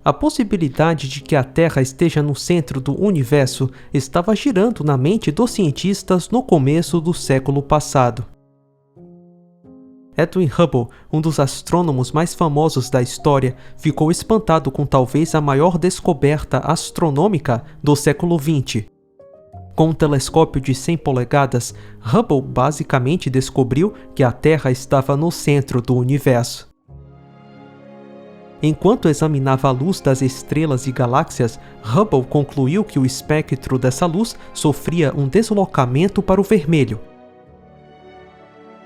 A possibilidade de que a Terra esteja no centro do universo estava girando na mente dos cientistas no começo do século passado. Edwin Hubble, um dos astrônomos mais famosos da história, ficou espantado com talvez a maior descoberta astronômica do século XX. Com um telescópio de 100 polegadas, Hubble basicamente descobriu que a Terra estava no centro do universo. Enquanto examinava a luz das estrelas e galáxias, Hubble concluiu que o espectro dessa luz sofria um deslocamento para o vermelho.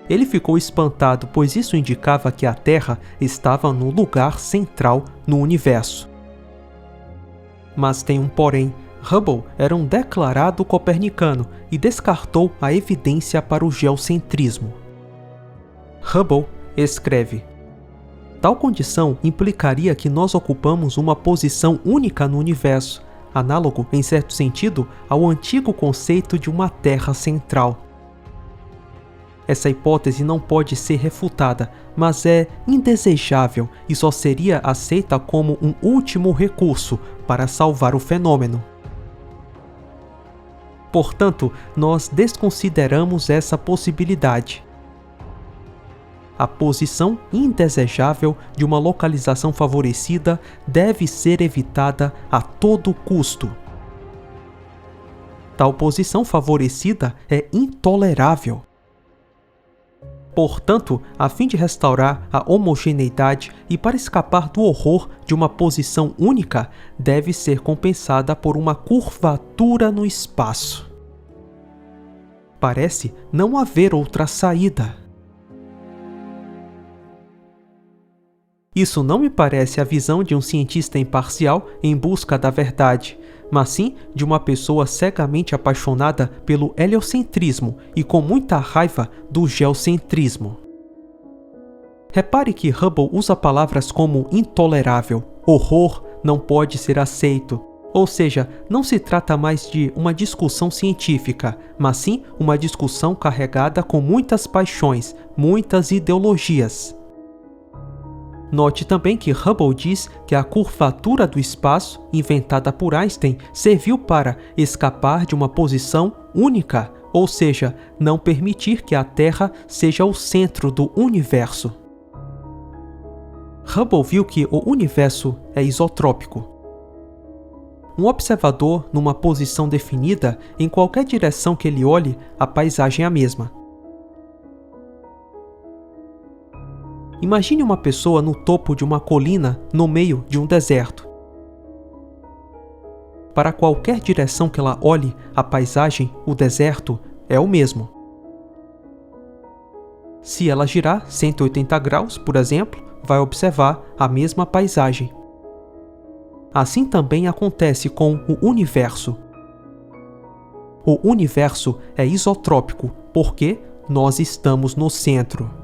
Ele ficou espantado, pois isso indicava que a Terra estava no lugar central no universo. Mas tem um porém. Hubble era um declarado copernicano e descartou a evidência para o geocentrismo. Hubble escreve: tal condição implicaria que nós ocupamos uma posição única no universo, análogo, em certo sentido, ao antigo conceito de uma Terra central. Essa hipótese não pode ser refutada, mas é indesejável e só seria aceita como um último recurso para salvar o fenômeno. Portanto, nós desconsideramos essa possibilidade. A posição indesejável de uma localização favorecida deve ser evitada a todo custo. Tal posição favorecida é intolerável. Portanto, a fim de restaurar a homogeneidade e para escapar do horror de uma posição única, deve ser compensada por uma curvatura no espaço. Parece não haver outra saída. Isso não me parece a visão de um cientista imparcial em busca da verdade, mas sim de uma pessoa cegamente apaixonada pelo heliocentrismo e com muita raiva do geocentrismo. Repare que Hubble usa palavras como intolerável, horror, não pode ser aceito. Ou seja, não se trata mais de uma discussão científica, mas sim uma discussão carregada com muitas paixões, muitas ideologias. Note também que Hubble diz que a curvatura do espaço, inventada por Einstein, serviu para escapar de uma posição única, ou seja, não permitir que a Terra seja o centro do universo. Hubble viu que o universo é isotrópico. Um observador, numa posição definida, em qualquer direção que ele olhe, a paisagem é a mesma. Imagine uma pessoa no topo de uma colina no meio de um deserto. Para qualquer direção que ela olhe, a paisagem, o deserto, é o mesmo. Se ela girar 180 graus, por exemplo, vai observar a mesma paisagem. Assim também acontece com o universo. O universo é isotrópico porque nós estamos no centro.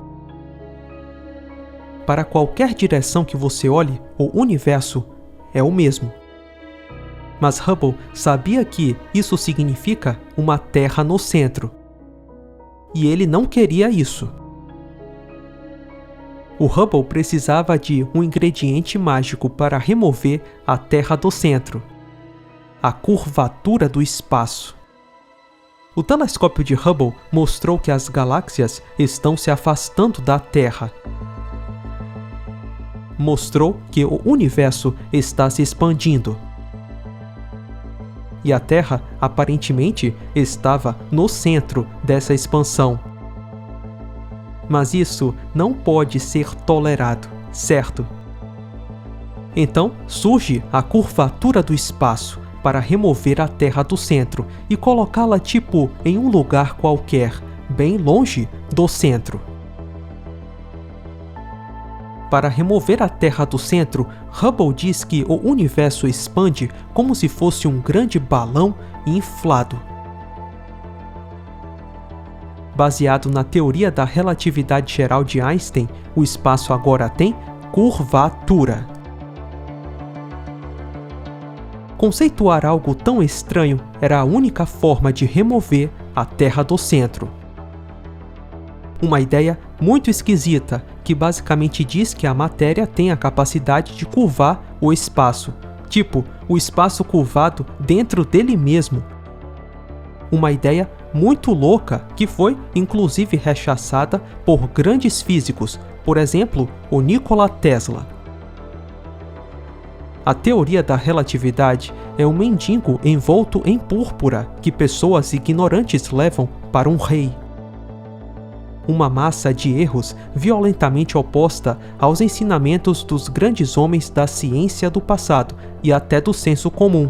Para qualquer direção que você olhe, o universo é o mesmo. Mas Hubble sabia que isso significa uma Terra no centro. E ele não queria isso. O Hubble precisava de um ingrediente mágico para remover a Terra do centro: a curvatura do espaço. O telescópio de Hubble mostrou que as galáxias estão se afastando da Terra. Mostrou que o universo está se expandindo. E a Terra, aparentemente, estava no centro dessa expansão. Mas isso não pode ser tolerado, certo? Então surge a curvatura do espaço para remover a Terra do centro e colocá-la tipo em um lugar qualquer, bem longe do centro. Para remover a Terra do centro, Hubble diz que o universo expande como se fosse um grande balão inflado. Baseado na teoria da relatividade geral de Einstein, o espaço agora tem curvatura. Conceituar algo tão estranho era a única forma de remover a Terra do centro. Uma ideia muito esquisita que basicamente diz que a matéria tem a capacidade de curvar o espaço, tipo, o espaço curvado dentro dele mesmo. Uma ideia muito louca que foi, inclusive, rechaçada por grandes físicos, por exemplo, o Nikola Tesla. A teoria da relatividade é um mendigo envolto em púrpura que pessoas ignorantes levam para um rei. Uma massa de erros violentamente oposta aos ensinamentos dos grandes homens da ciência do passado e até do senso comum.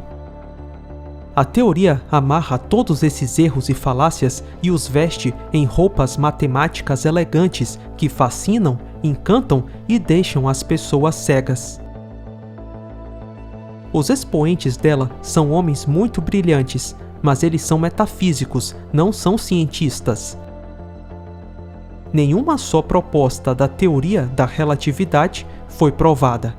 A teoria amarra todos esses erros e falácias e os veste em roupas matemáticas elegantes que fascinam, encantam e deixam as pessoas cegas. Os expoentes dela são homens muito brilhantes, mas eles são metafísicos, não são cientistas. Nenhuma só proposta da teoria da relatividade foi provada.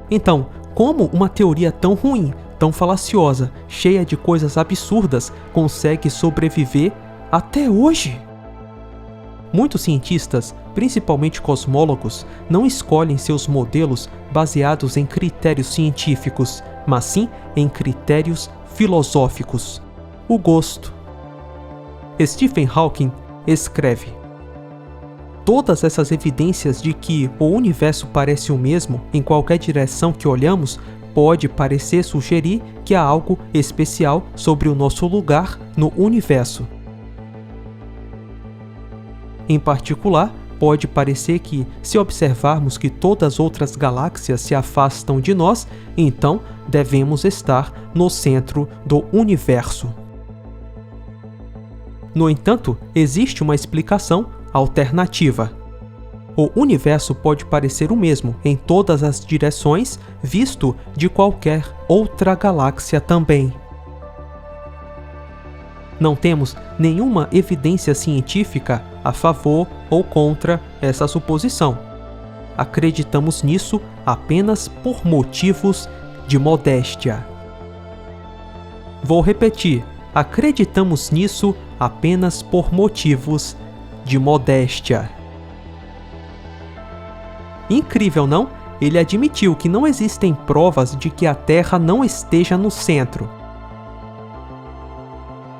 Então, como uma teoria tão ruim, tão falaciosa, cheia de coisas absurdas, consegue sobreviver até hoje? Muitos cientistas, principalmente cosmólogos, não escolhem seus modelos baseados em critérios científicos, mas sim em critérios filosóficos. O gosto. Stephen Hawking escreve: todas essas evidências de que o universo parece o mesmo em qualquer direção que olhamos pode parecer sugerir que há algo especial sobre o nosso lugar no universo. Em particular, pode parecer que, se observarmos que todas as outras galáxias se afastam de nós, então devemos estar no centro do universo. No entanto, existe uma explicação alternativa. O universo pode parecer o mesmo em todas as direções, visto de qualquer outra galáxia também. Não temos nenhuma evidência científica a favor ou contra essa suposição. Acreditamos nisso apenas por motivos de modéstia. Vou repetir, acreditamos nisso apenas por motivos de modéstia. Incrível, não? Ele admitiu que não existem provas de que a Terra não esteja no centro.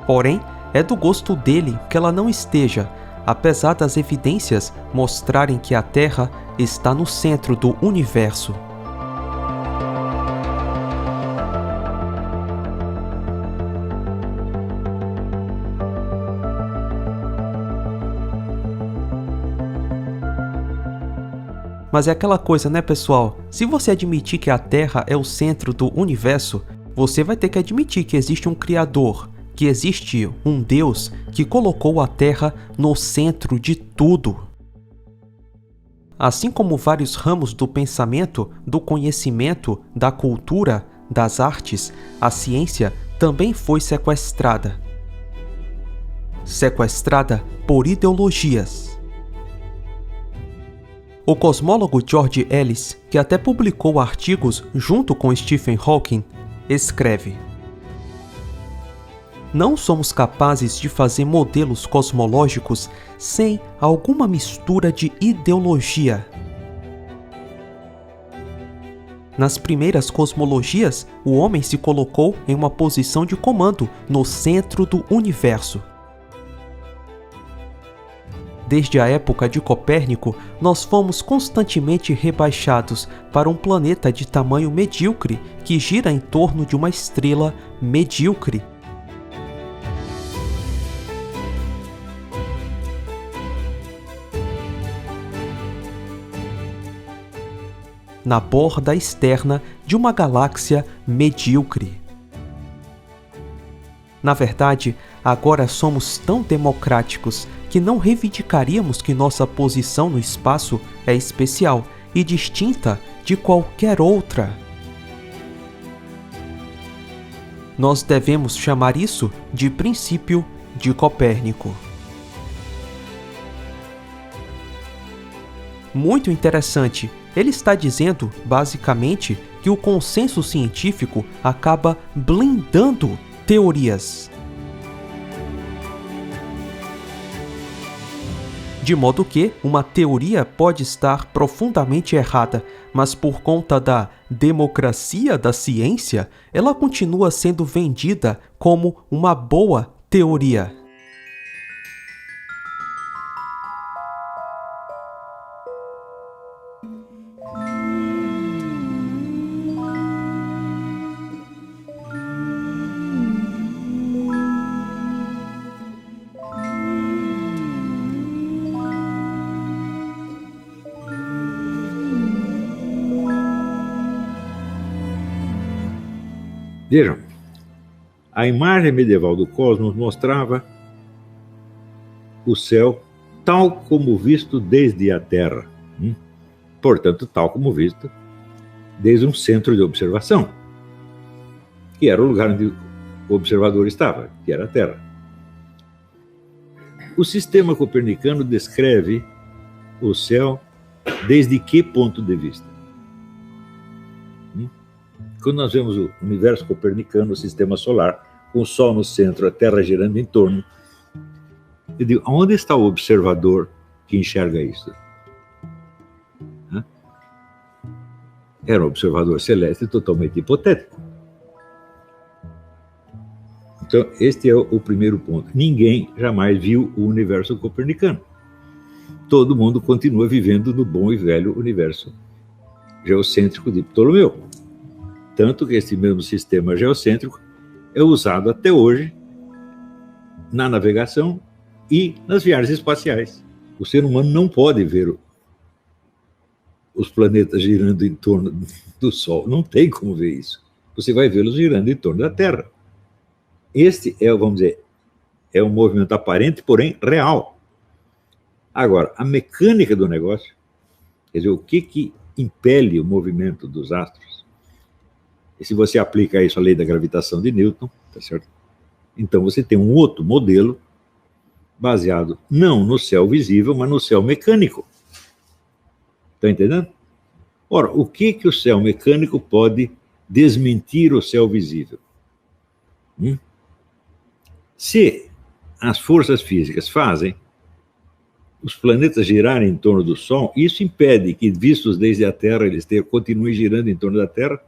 Porém, é do gosto dele que ela não esteja, apesar das evidências mostrarem que a Terra está no centro do universo. Mas é aquela coisa, né, pessoal? Se você admitir que a Terra é o centro do universo, você vai ter que admitir que existe um Criador, que existe um Deus que colocou a Terra no centro de tudo. Assim como vários ramos do pensamento, do conhecimento, da cultura, das artes, a ciência também foi sequestrada. Sequestrada por ideologias. O cosmólogo George Ellis, que até publicou artigos junto com Stephen Hawking, escreve: não somos capazes de fazer modelos cosmológicos sem alguma mistura de ideologia. Nas primeiras cosmologias, o homem se colocou em uma posição de comando no centro do universo. Desde a época de Copérnico, nós fomos constantemente rebaixados para um planeta de tamanho medíocre que gira em torno de uma estrela medíocre. Na borda externa de uma galáxia medíocre. Na verdade, agora somos tão democráticos que não reivindicaríamos que nossa posição no espaço é especial e distinta de qualquer outra. Nós devemos chamar isso de princípio de Copérnico. Muito interessante, ele está dizendo, basicamente, que o consenso científico acaba blindando teorias. De modo que uma teoria pode estar profundamente errada, mas por conta da democracia da ciência, ela continua sendo vendida como uma boa teoria. Vejam, a imagem medieval do cosmos mostrava o céu tal como visto desde a Terra. Portanto, tal como visto desde um centro de observação, que era o lugar onde o observador estava, que era a Terra. O sistema copernicano descreve o céu desde que ponto de vista? Quando nós vemos o universo copernicano, o sistema solar, com o Sol no centro, a Terra girando em torno, eu digo, onde está o observador que enxerga isso? Era um observador celeste totalmente hipotético. Então, este é o primeiro ponto. Ninguém jamais viu o universo copernicano. Todo mundo continua vivendo no bom e velho universo geocêntrico de Ptolomeu. Tanto que esse mesmo sistema geocêntrico é usado até hoje na navegação e nas viagens espaciais. O ser humano não pode ver os planetas girando em torno do Sol. Não tem como ver isso. Você vai vê-los girando em torno da Terra. Este é, vamos dizer, é um movimento aparente, porém real. Agora, a mecânica do negócio, quer dizer, o que impele o movimento dos astros? E se você aplica isso à lei da gravitação de Newton, tá certo? Então você tem um outro modelo baseado não no céu visível, mas no céu mecânico. Está entendendo? Ora, o que o céu mecânico pode desmentir o céu visível? Se as forças físicas fazem os planetas girarem em torno do Sol, isso impede que, vistos desde a Terra, eles continuem girando em torno da Terra?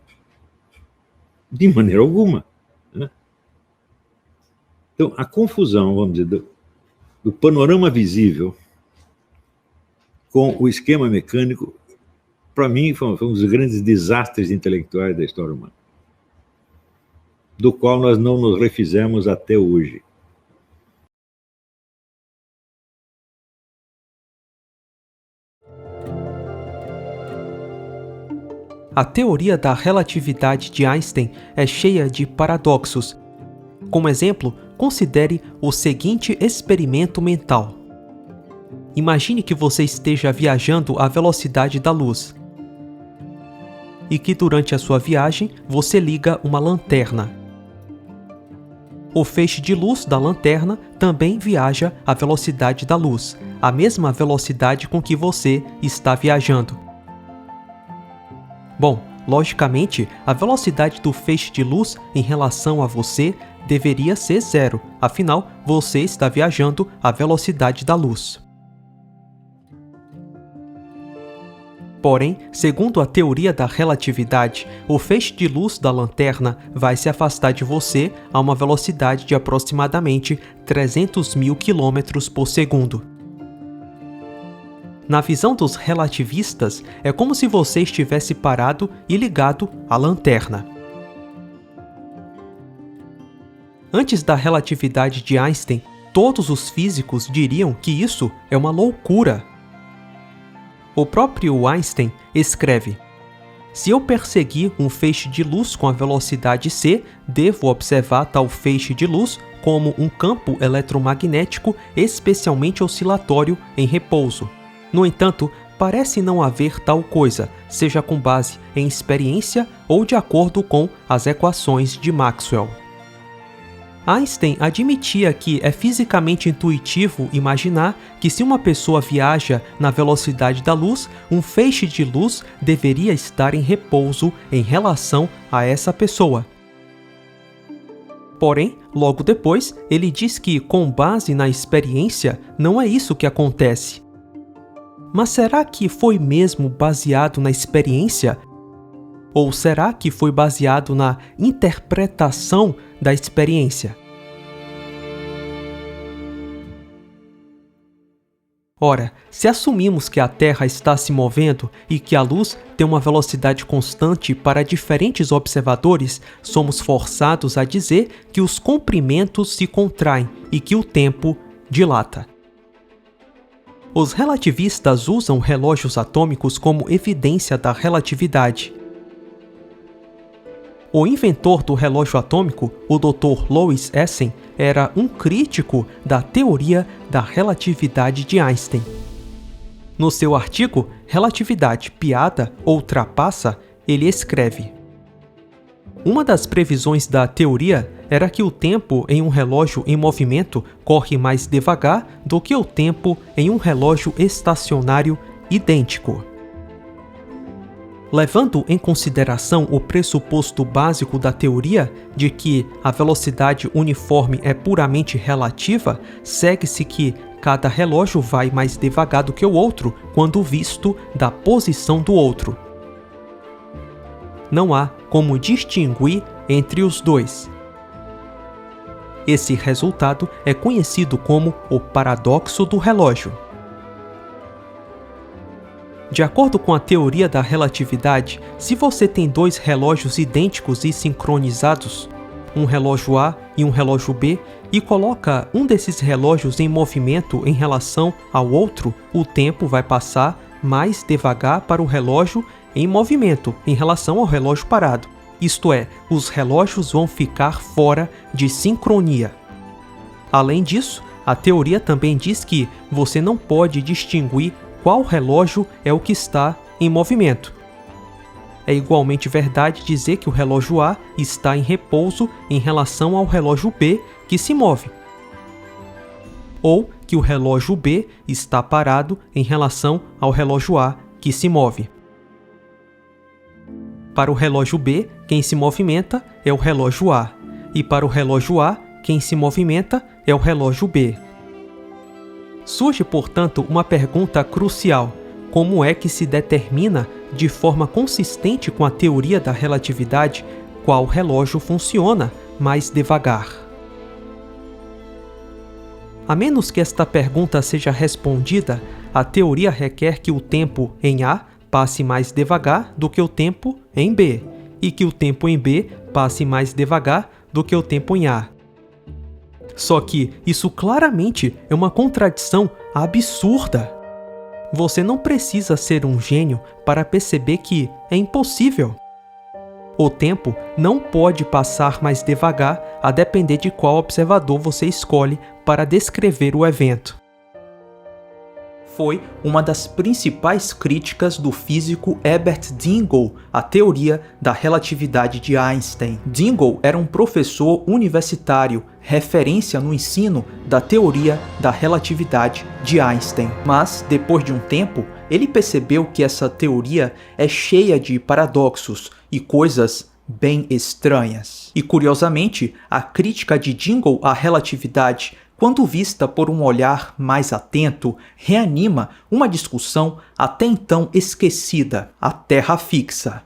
De maneira alguma. Então, a confusão, vamos dizer, do panorama visível com o esquema mecânico, para mim, foi um dos grandes desastres intelectuais da história humana, do qual nós não nos refizemos até hoje. A teoria da relatividade de Einstein é cheia de paradoxos. Como exemplo, considere o seguinte experimento mental. Imagine que você esteja viajando à velocidade da luz e que durante a sua viagem você liga uma lanterna. O feixe de luz da lanterna também viaja à velocidade da luz, a mesma velocidade com que você está viajando. Bom, logicamente, a velocidade do feixe de luz em relação a você deveria ser zero, afinal, você está viajando à velocidade da luz. Porém, segundo a teoria da relatividade, o feixe de luz da lanterna vai se afastar de você a uma velocidade de aproximadamente 300.000 km por segundo. Na visão dos relativistas, é como se você estivesse parado e ligado à lanterna. Antes da relatividade de Einstein, todos os físicos diriam que isso é uma loucura. O próprio Einstein escreve: se eu perseguir um feixe de luz com a velocidade c, devo observar tal feixe de luz como um campo eletromagnético especialmente oscilatório em repouso. No entanto, parece não haver tal coisa, seja com base em experiência ou de acordo com as equações de Maxwell. Einstein admitia que é fisicamente intuitivo imaginar que se uma pessoa viaja na velocidade da luz, um feixe de luz deveria estar em repouso em relação a essa pessoa. Porém, logo depois, ele diz que, com base na experiência, não é isso que acontece. Mas será que foi mesmo baseado na experiência? Ou será que foi baseado na interpretação da experiência? Ora, se assumimos que a Terra está se movendo e que a luz tem uma velocidade constante para diferentes observadores, somos forçados a dizer que os comprimentos se contraem e que o tempo dilata. Os relativistas usam relógios atômicos como evidência da relatividade. O inventor do relógio atômico, o Dr. Louis Essen, era um crítico da teoria da relatividade de Einstein. No seu artigo Relatividade, Piada ou Trapaça, ele escreve: uma das previsões da teoria era que o tempo em um relógio em movimento corre mais devagar do que o tempo em um relógio estacionário idêntico. Levando em consideração o pressuposto básico da teoria de que a velocidade uniforme é puramente relativa, segue-se que cada relógio vai mais devagar do que o outro quando visto da posição do outro. Não há como distinguir entre os dois. Esse resultado é conhecido como o paradoxo do relógio. De acordo com a teoria da relatividade, se você tem dois relógios idênticos e sincronizados, um relógio A e um relógio B, e coloca um desses relógios em movimento em relação ao outro, o tempo vai passar mais devagar para o relógio em movimento em relação ao relógio parado. Isto é, os relógios vão ficar fora de sincronia. Além disso, a teoria também diz que você não pode distinguir qual relógio é o que está em movimento. É igualmente verdade dizer que o relógio A está em repouso em relação ao relógio B que se move, ou que o relógio B está parado em relação ao relógio A que se move. Para o relógio B, quem se movimenta é o relógio A, e para o relógio A, quem se movimenta é o relógio B. Surge, portanto, uma pergunta crucial: como é que se determina, de forma consistente com a teoria da relatividade, qual relógio funciona mais devagar? A menos que esta pergunta seja respondida, a teoria requer que o tempo em A passe mais devagar do que o tempo em B, e que o tempo em B passe mais devagar do que o tempo em A. Só que isso claramente é uma contradição absurda. Você não precisa ser um gênio para perceber que é impossível. O tempo não pode passar mais devagar a depender de qual observador você escolhe para descrever o evento. Foi uma das principais críticas do físico Herbert Dingle à teoria da relatividade de Einstein. Dingle era um professor universitário, referência no ensino da teoria da relatividade de Einstein. Mas, depois de um tempo, ele percebeu que essa teoria é cheia de paradoxos e coisas bem estranhas. E, curiosamente, a crítica de Dingle à relatividade, quando vista por um olhar mais atento, reanima uma discussão até então esquecida: a Terra fixa.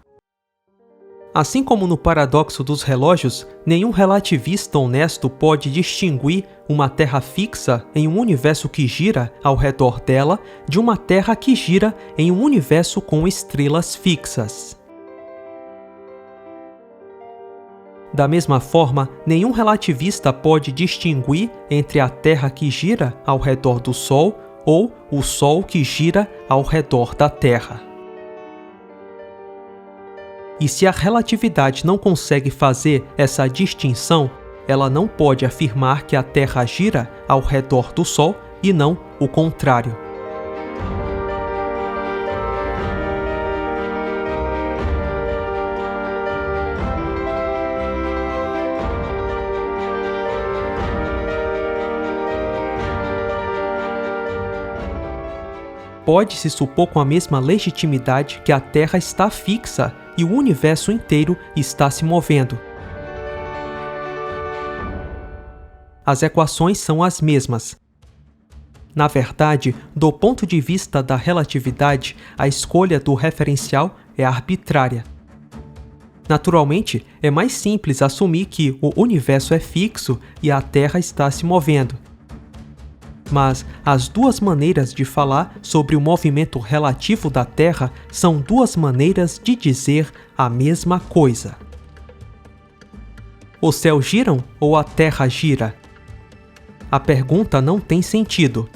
Assim como no paradoxo dos relógios, nenhum relativista honesto pode distinguir uma Terra fixa em um universo que gira ao redor dela de uma Terra que gira em um universo com estrelas fixas. Da mesma forma, nenhum relativista pode distinguir entre a Terra que gira ao redor do Sol ou o Sol que gira ao redor da Terra. E se a relatividade não consegue fazer essa distinção, ela não pode afirmar que a Terra gira ao redor do Sol e não o contrário. Pode-se supor com a mesma legitimidade que a Terra está fixa e o universo inteiro está se movendo. As equações são as mesmas. Na verdade, do ponto de vista da relatividade, a escolha do referencial é arbitrária. Naturalmente, é mais simples assumir que o universo é fixo e a Terra está se movendo. Mas as duas maneiras de falar sobre o movimento relativo da Terra são duas maneiras de dizer a mesma coisa. Os céus giram ou a Terra gira? A pergunta não tem sentido.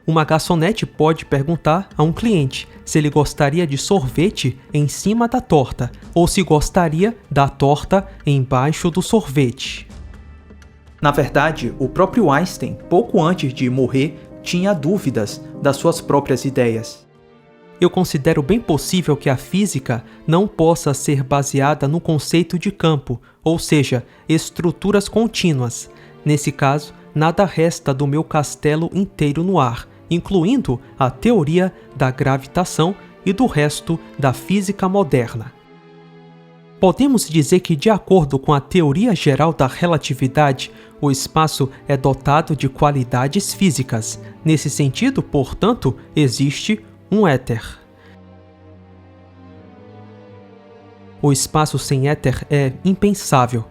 Uma garçonete pode perguntar a um cliente se ele gostaria de sorvete em cima da torta ou se gostaria da torta embaixo do sorvete. Na verdade, o próprio Einstein, pouco antes de morrer, tinha dúvidas das suas próprias ideias. Eu considero bem possível que a física não possa ser baseada no conceito de campo, ou seja, estruturas contínuas. Nesse caso, nada resta do meu castelo inteiro no ar, incluindo a teoria da gravitação e do resto da física moderna. Podemos dizer que, de acordo com a teoria geral da relatividade, o espaço é dotado de qualidades físicas. Nesse sentido, portanto, existe um éter. O espaço sem éter é impensável,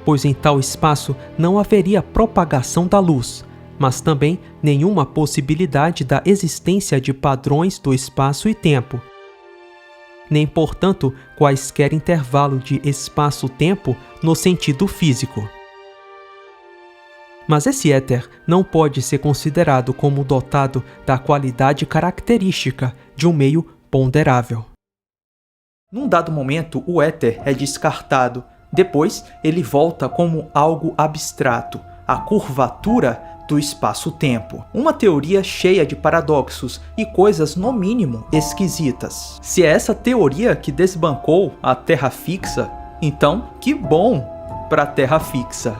pois em tal espaço não haveria propagação da luz, mas também nenhuma possibilidade da existência de padrões do espaço e tempo, nem, portanto, quaisquer intervalo de espaço-tempo no sentido físico. Mas esse éter não pode ser considerado como dotado da qualidade característica de um meio ponderável. Num dado momento, o éter é descartado. Depois, ele volta como algo abstrato, a curvatura do espaço-tempo. Uma teoria cheia de paradoxos e coisas, no mínimo, esquisitas. Se é essa teoria que desbancou a Terra fixa, então que bom para a Terra fixa.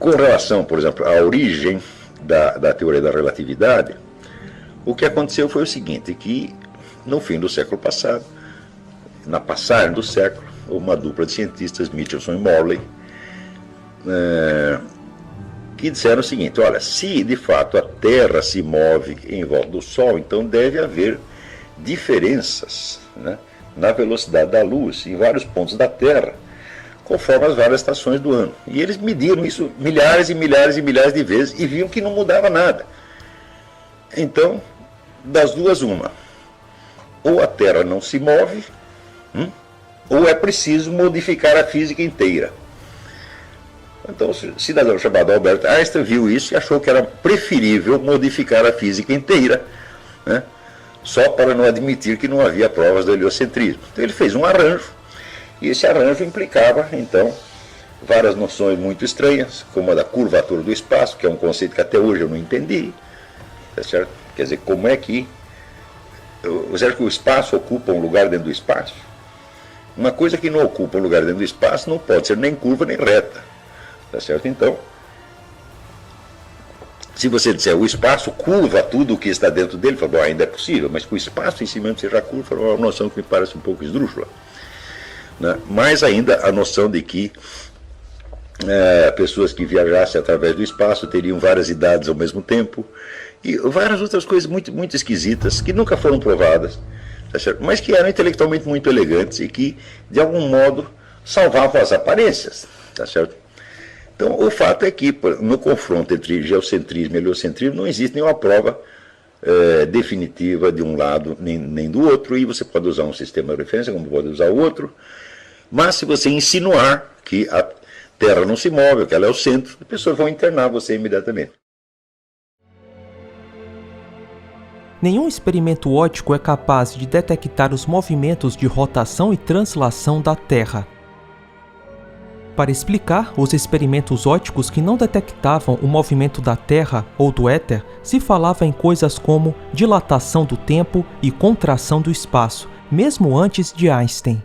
Com relação, por exemplo, à origem da teoria da relatividade, o que aconteceu foi o seguinte, que no fim do século passado, na passagem do século, uma dupla de cientistas, Michelson e Morley, que disseram o seguinte: olha, se de fato a Terra se move em volta do Sol, então deve haver diferenças, né, na velocidade da luz em vários pontos da Terra, conforme as várias estações do ano. E eles mediram isso milhares e milhares e milhares de vezes e viam que não mudava nada. Então, das duas, uma. Ou a Terra não se move, ou é preciso modificar a física inteira. Então, o cidadão chamado Albert Einstein viu isso e achou que era preferível modificar a física inteira, né, só para não admitir que não havia provas do heliocentrismo. Então ele fez um arranjo, e esse arranjo implicava, então, várias noções muito estranhas, como a da curvatura do espaço, que é um conceito que até hoje eu não entendi, tá certo? Quer dizer, como é que você acha que o espaço ocupa um lugar dentro do espaço? Uma coisa que não ocupa um lugar dentro do espaço não pode ser nem curva nem reta, tá certo? Então, se você disser o espaço curva tudo o que está dentro dele, fala, bom, ainda é possível, mas que o espaço em si mesmo seja curva é uma noção que me parece um pouco esdrúxula. Né? Mais ainda a noção de que pessoas que viajassem através do espaço teriam várias idades ao mesmo tempo, e várias outras coisas muito, muito esquisitas, que nunca foram provadas, tá certo? Mas que eram intelectualmente muito elegantes e que, de algum modo, salvavam as aparências, tá certo? Então, o fato é que no confronto entre geocentrismo e heliocentrismo não existe nenhuma prova definitiva de um lado nem do outro, e você pode usar um sistema de referência como pode usar o outro, mas se você insinuar que a Terra não se move, que ela é o centro, as pessoas vão internar você imediatamente. Nenhum experimento óptico é capaz de detectar os movimentos de rotação e translação da Terra. Para explicar os experimentos ópticos que não detectavam o movimento da Terra ou do éter, se falava em coisas como dilatação do tempo e contração do espaço, mesmo antes de Einstein.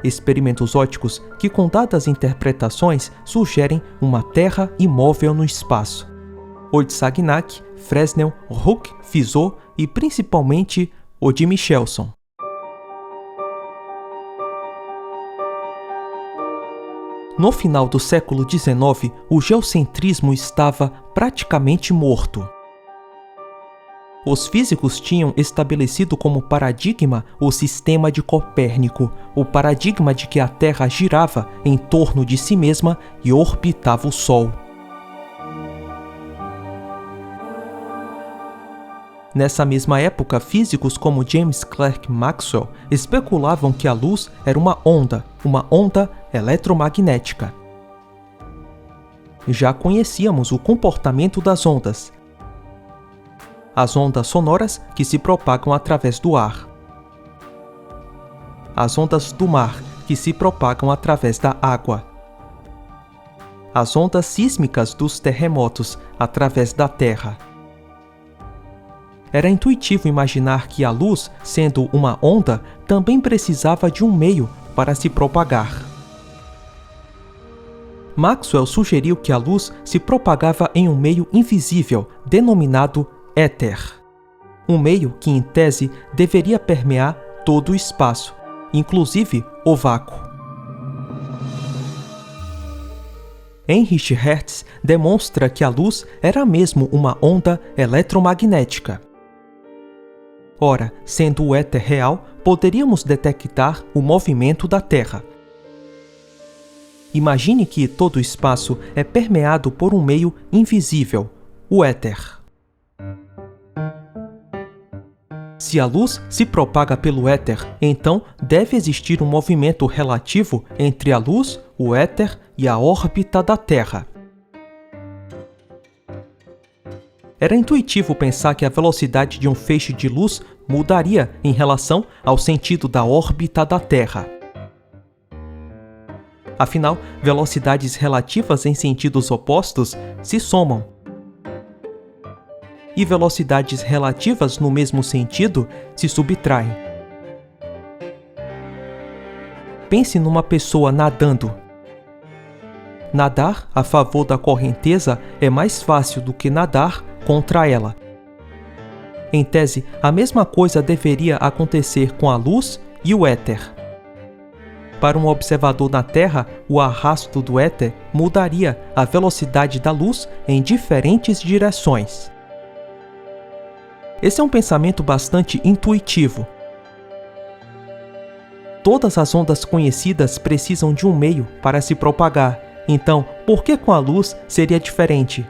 Experimentos ópticos que, com dadas interpretações, sugerem uma Terra imóvel no espaço. Odsagnac, Fresnel, Hooke, Fizeau e principalmente o de Michelson. No final do século XIX, o geocentrismo estava praticamente morto. Os físicos tinham estabelecido como paradigma o sistema de Copérnico, o paradigma de que a Terra girava em torno de si mesma e orbitava o Sol. Nessa mesma época, físicos como James Clerk Maxwell especulavam que a luz era uma onda eletromagnética. Já conhecíamos o comportamento das ondas. As ondas sonoras que se propagam através do ar. As ondas do mar que se propagam através da água. As ondas sísmicas dos terremotos através da terra. Era intuitivo imaginar que a luz, sendo uma onda, também precisava de um meio para se propagar. Maxwell sugeriu que a luz se propagava em um meio invisível, denominado éter. Um meio que, em tese, deveria permear todo o espaço, inclusive o vácuo. Heinrich Hertz demonstra que a luz era mesmo uma onda eletromagnética. Ora, sendo o éter real, poderíamos detectar o movimento da Terra. Imagine que todo o espaço é permeado por um meio invisível, o éter. Se a luz se propaga pelo éter, então deve existir um movimento relativo entre a luz, o éter e a órbita da Terra. Era intuitivo pensar que a velocidade de um feixe de luz mudaria em relação ao sentido da órbita da Terra. Afinal, velocidades relativas em sentidos opostos se somam. E velocidades relativas no mesmo sentido se subtraem. Pense numa pessoa nadando. Nadar a favor da correnteza é mais fácil do que nadar contra ela. Em tese, a mesma coisa deveria acontecer com a luz e o éter. Para um observador na Terra, o arrasto do éter mudaria a velocidade da luz em diferentes direções. Esse é um pensamento bastante intuitivo. Todas as ondas conhecidas precisam de um meio para se propagar. Então, por que com a luz seria diferente?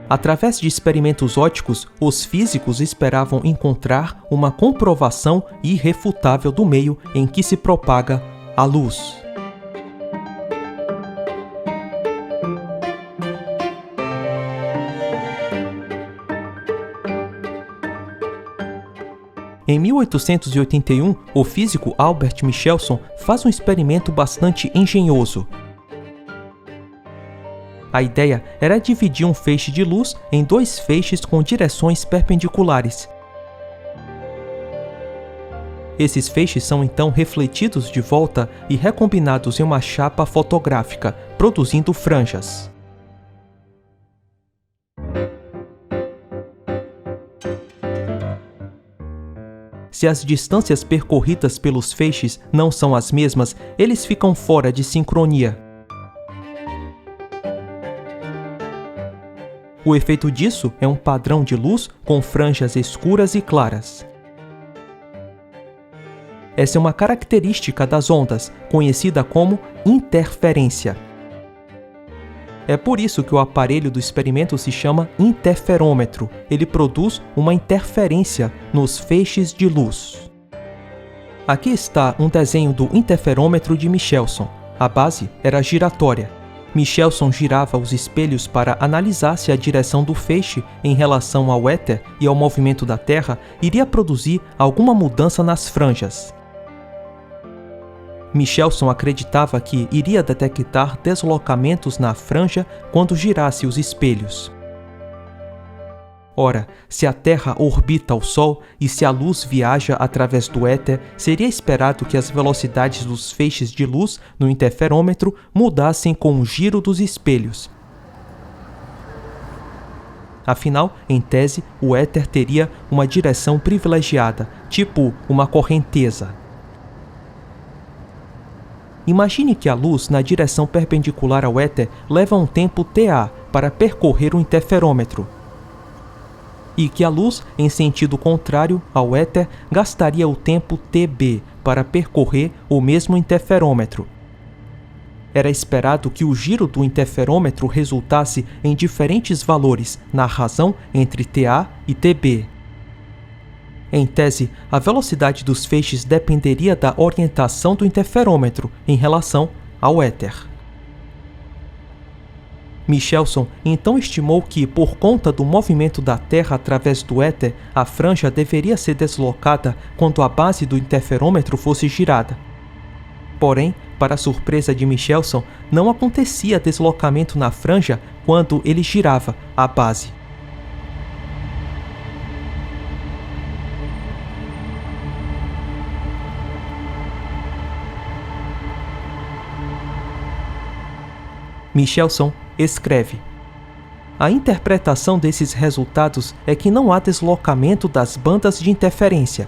Através de experimentos ópticos, os físicos esperavam encontrar uma comprovação irrefutável do meio em que se propaga a luz. Em 1881, o físico Albert Michelson faz um experimento bastante engenhoso. A ideia era dividir um feixe de luz em dois feixes com direções perpendiculares. Esses feixes são então refletidos de volta e recombinados em uma chapa fotográfica, produzindo franjas. Se as distâncias percorridas pelos feixes não são as mesmas, eles ficam fora de sincronia. O efeito disso é um padrão de luz com franjas escuras e claras. Essa é uma característica das ondas, conhecida como interferência. É por isso que o aparelho do experimento se chama interferômetro. Ele produz uma interferência nos feixes de luz. Aqui está um desenho do interferômetro de Michelson. A base era giratória. Michelson girava os espelhos para analisar se a direção do feixe em relação ao éter e ao movimento da Terra iria produzir alguma mudança nas franjas. Michelson acreditava que iria detectar deslocamentos na franja quando girasse os espelhos. Ora, se a Terra orbita o Sol e se a luz viaja através do éter, seria esperado que as velocidades dos feixes de luz no interferômetro mudassem com o giro dos espelhos. Afinal, em tese, o éter teria uma direção privilegiada, tipo uma correnteza. Imagine que a luz na direção perpendicular ao éter leva um tempo TA para percorrer o interferômetro, e que a luz em sentido contrário ao éter gastaria o tempo TB para percorrer o mesmo interferômetro. Era esperado que o giro do interferômetro resultasse em diferentes valores na razão entre TA e TB. Em tese, a velocidade dos feixes dependeria da orientação do interferômetro em relação ao éter. Michelson então estimou que, por conta do movimento da Terra através do éter, a franja deveria ser deslocada quando a base do interferômetro fosse girada. Porém, para surpresa de Michelson, não acontecia deslocamento na franja quando ele girava a base. Michelson escreve: a interpretação desses resultados é que não há deslocamento das bandas de interferência.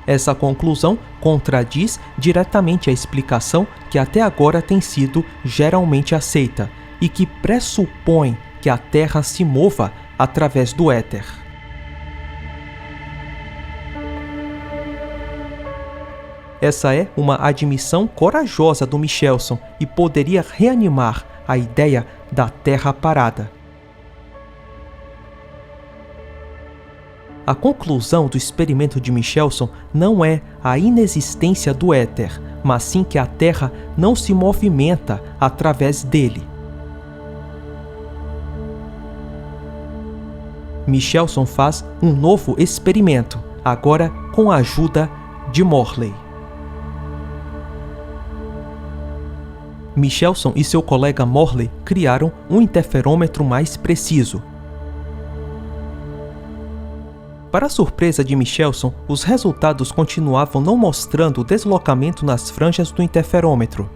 Essa conclusão contradiz diretamente a explicação que até agora tem sido geralmente aceita e que pressupõe que a Terra se mova através do éter. Essa é uma admissão corajosa do Michelson e poderia reanimar a ideia da Terra parada. A conclusão do experimento de Michelson não é a inexistência do éter, mas sim que a Terra não se movimenta através dele. Michelson faz um novo experimento, agora com a ajuda de Morley. Michelson e seu colega Morley criaram um interferômetro mais preciso. Para a surpresa de Michelson, os resultados continuavam não mostrando o deslocamento nas franjas do interferômetro.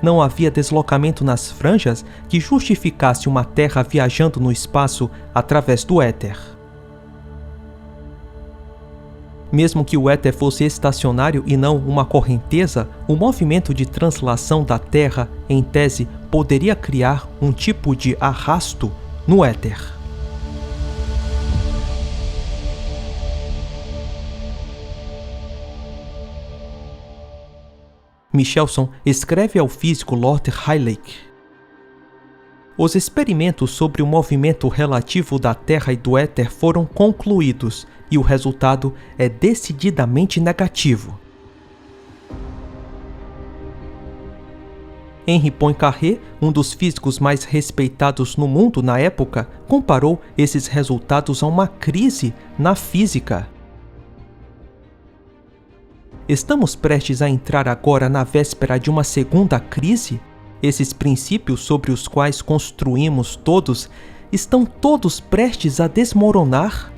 Não havia deslocamento nas franjas que justificasse uma Terra viajando no espaço através do éter. Mesmo que o éter fosse estacionário e não uma correnteza, o movimento de translação da Terra, em tese, poderia criar um tipo de arrasto no éter. Michelson escreve ao físico Lord Rayleigh: os experimentos sobre o movimento relativo da Terra e do éter foram concluídos e o resultado é decididamente negativo. Henri Poincaré, um dos físicos mais respeitados no mundo na época, comparou esses resultados a uma crise na física. Estamos prestes a entrar agora na véspera de uma segunda crise? Esses princípios sobre os quais construímos todos estão todos prestes a desmoronar?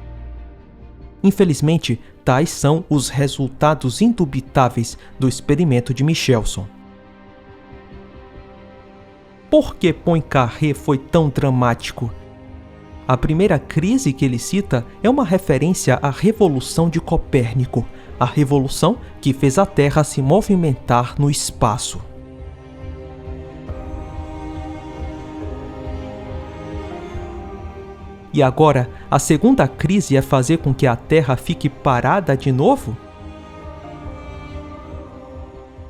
Infelizmente, tais são os resultados indubitáveis do experimento de Michelson. Por que Poincaré foi tão dramático? A primeira crise que ele cita é uma referência à revolução de Copérnico, a revolução que fez a Terra se movimentar no espaço. E agora, a segunda crise é fazer com que a Terra fique parada de novo?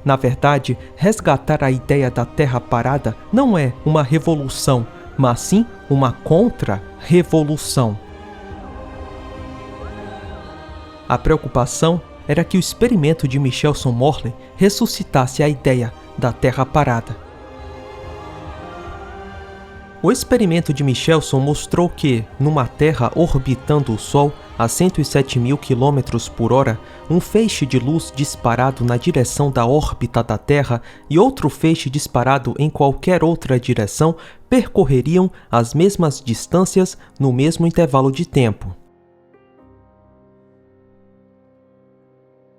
Na verdade, resgatar a ideia da Terra parada não é uma revolução, mas sim uma contra-revolução. A preocupação era que o experimento de Michelson-Morley ressuscitasse a ideia da Terra parada. O experimento de Michelson mostrou que, numa Terra orbitando o Sol a 107.000 km/h, um feixe de luz disparado na direção da órbita da Terra e outro feixe disparado em qualquer outra direção percorreriam as mesmas distâncias no mesmo intervalo de tempo.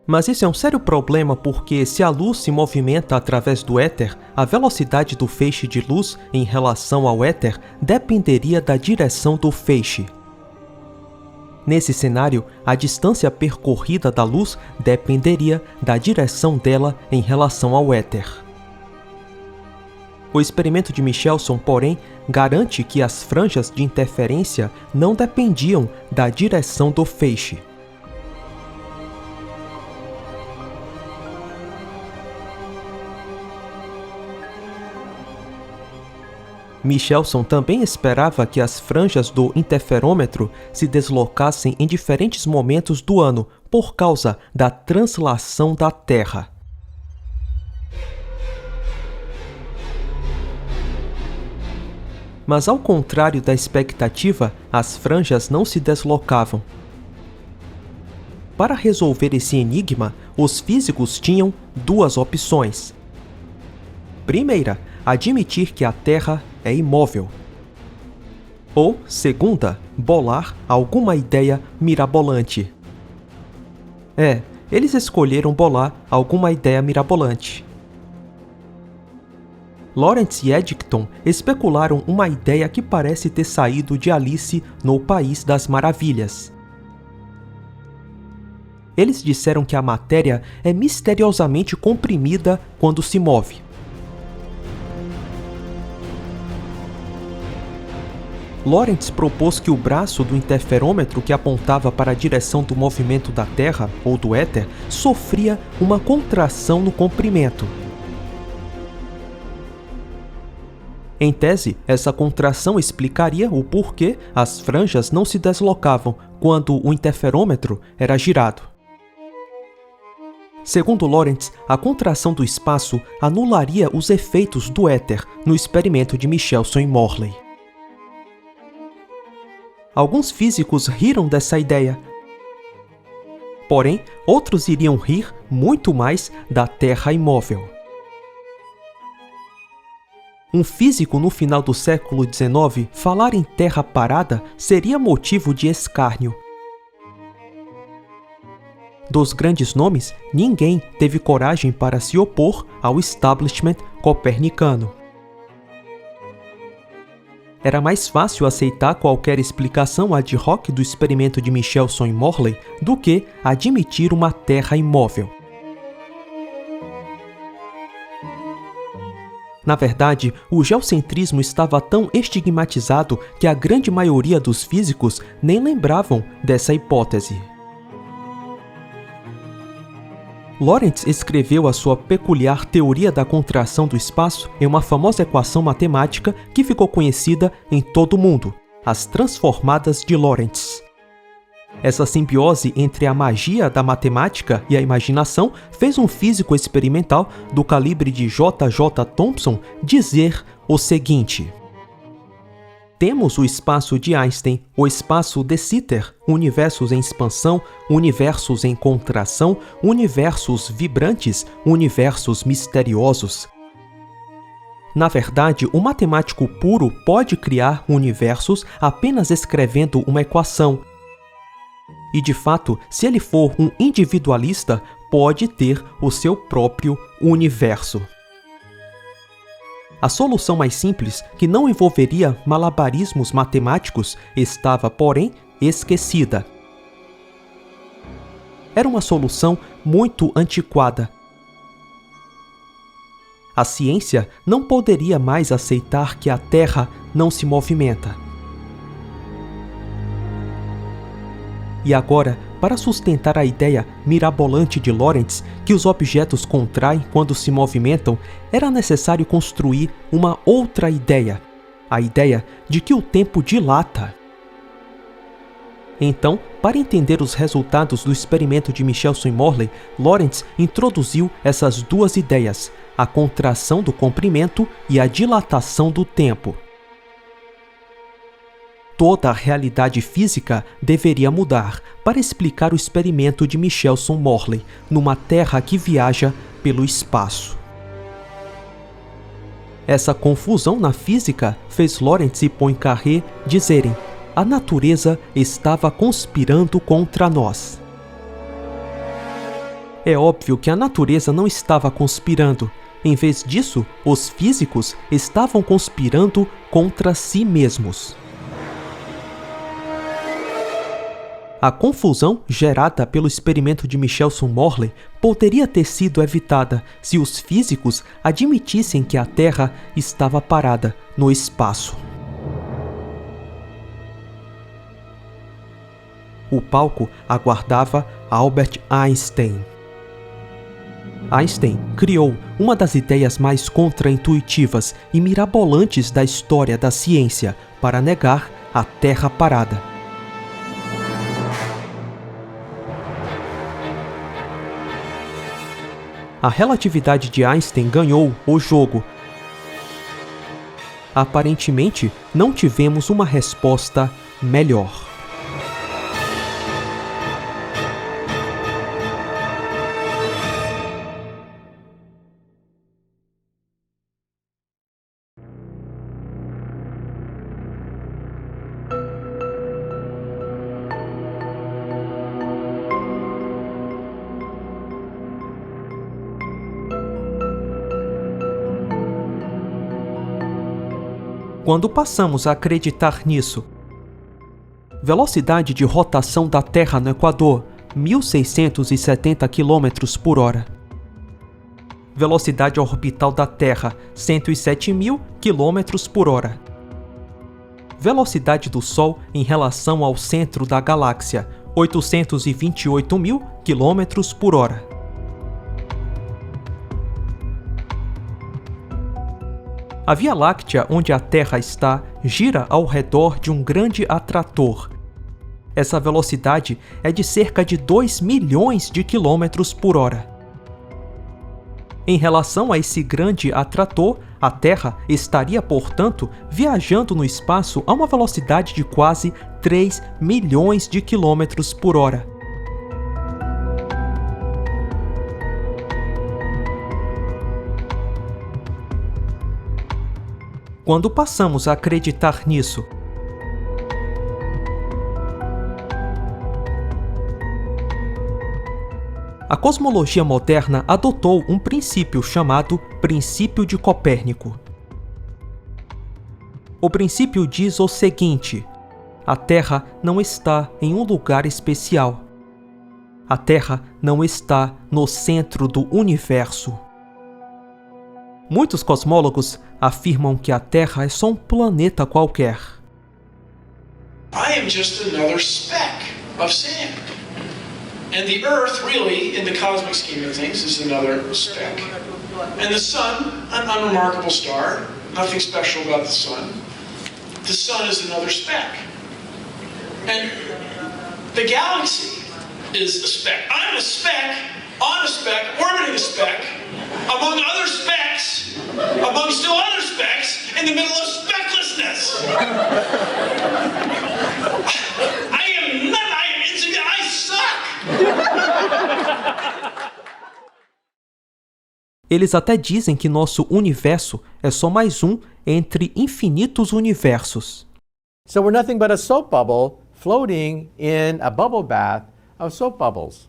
Mas isso é um sério problema porque, se a luz se movimenta através do éter, a velocidade do feixe de luz em relação ao éter dependeria da direção do feixe. Nesse cenário, a distância percorrida da luz dependeria da direção dela em relação ao éter. O experimento de Michelson, porém, garante que as franjas de interferência não dependiam da direção do feixe. Michelson também esperava que as franjas do interferômetro se deslocassem em diferentes momentos do ano por causa da translação da Terra. Mas ao contrário da expectativa, as franjas não se deslocavam. Para resolver esse enigma, os físicos tinham duas opções. Primeira, admitir que a Terra é imóvel. Ou, segunda, bolar alguma ideia mirabolante. Eles escolheram bolar alguma ideia mirabolante. Lorentz e Eddington especularam uma ideia que parece ter saído de Alice no País das Maravilhas. Eles disseram que a matéria é misteriosamente comprimida quando se move. Lorentz propôs que o braço do interferômetro que apontava para a direção do movimento da Terra, ou do éter, sofria uma contração no comprimento. Em tese, essa contração explicaria o porquê as franjas não se deslocavam quando o interferômetro era girado. Segundo Lorentz, a contração do espaço anularia os efeitos do éter no experimento de Michelson e Morley. Alguns físicos riram dessa ideia. Porém, outros iriam rir muito mais da Terra imóvel. Um físico no final do século XIX falar em Terra parada seria motivo de escárnio. Dos grandes nomes, ninguém teve coragem para se opor ao establishment copernicano. Era mais fácil aceitar qualquer explicação ad hoc do experimento de Michelson e Morley do que admitir uma Terra imóvel. Na verdade, o geocentrismo estava tão estigmatizado que a grande maioria dos físicos nem lembravam dessa hipótese. Lorentz escreveu a sua peculiar teoria da contração do espaço em uma famosa equação matemática que ficou conhecida em todo o mundo, as transformadas de Lorentz. Essa simbiose entre a magia da matemática e a imaginação fez um físico experimental do calibre de J.J. Thomson dizer o seguinte: temos o espaço de Einstein, o espaço de Sitter, universos em expansão, universos em contração, universos vibrantes, universos misteriosos. Na verdade, o matemático puro pode criar universos apenas escrevendo uma equação. E de fato, se ele for um individualista, pode ter o seu próprio universo. A solução mais simples, que não envolveria malabarismos matemáticos, estava, porém, esquecida. era uma solução muito antiquada. A ciência não poderia mais aceitar que a Terra não se movimenta. E agora, para sustentar a ideia mirabolante de Lorentz que os objetos contraem quando se movimentam, era necessário construir uma outra ideia, a ideia de que o tempo dilata. Então, para entender os resultados do experimento de Michelson e Morley, Lorentz introduziu essas duas ideias, a contração do comprimento e a dilatação do tempo. Toda a realidade física deveria mudar para explicar o experimento de Michelson-Morley numa Terra que viaja pelo espaço. Essa confusão na física fez Lorentz e Poincaré dizerem: a natureza estava conspirando contra nós. É óbvio que a natureza não estava conspirando. Em vez disso, os físicos estavam conspirando contra si mesmos. A confusão gerada pelo experimento de Michelson-Morley poderia ter sido evitada se os físicos admitissem que a Terra estava parada no espaço. O palco aguardava Albert Einstein. Einstein criou uma das ideias mais contraintuitivas e mirabolantes da história da ciência para negar a Terra parada. A relatividade de Einstein ganhou o jogo. Aparentemente, não tivemos uma resposta melhor. Quando passamos a acreditar nisso, velocidade de rotação da Terra no Equador, 1.670 km por hora. Velocidade orbital da Terra, 107.000 km por hora. Velocidade do Sol em relação ao centro da galáxia, 828.000 km por hora. A Via Láctea, onde a Terra está, gira ao redor de um grande atrator. Essa velocidade é de cerca de 2 milhões de quilômetros por hora. Em relação a esse grande atrator, a Terra estaria, portanto, viajando no espaço a uma velocidade de quase 3 milhões de quilômetros por hora. Quando passamos a acreditar nisso, a cosmologia moderna adotou um princípio chamado princípio de Copérnico. O princípio diz o seguinte: a Terra não está em um lugar especial. A Terra não está no centro do universo. Muitos cosmólogos afirmam que a Terra é só um planeta qualquer. I am just another speck of sand. And the Earth, really, in the cosmic scheme of things, is another speck. And the Sun, an unremarkable star, nothing special about the Sun. The Sun is another speck. And the galaxy is a speck. I'm a speck, on a speck, orbiting a speck, among other specks, among still other specks, in the middle of specklessness. I am insignificant, I suck! Eles até dizem que nosso universo é só mais um entre infinitos universos. So we're nothing but a soap bubble floating in a bubble bath of soap bubbles.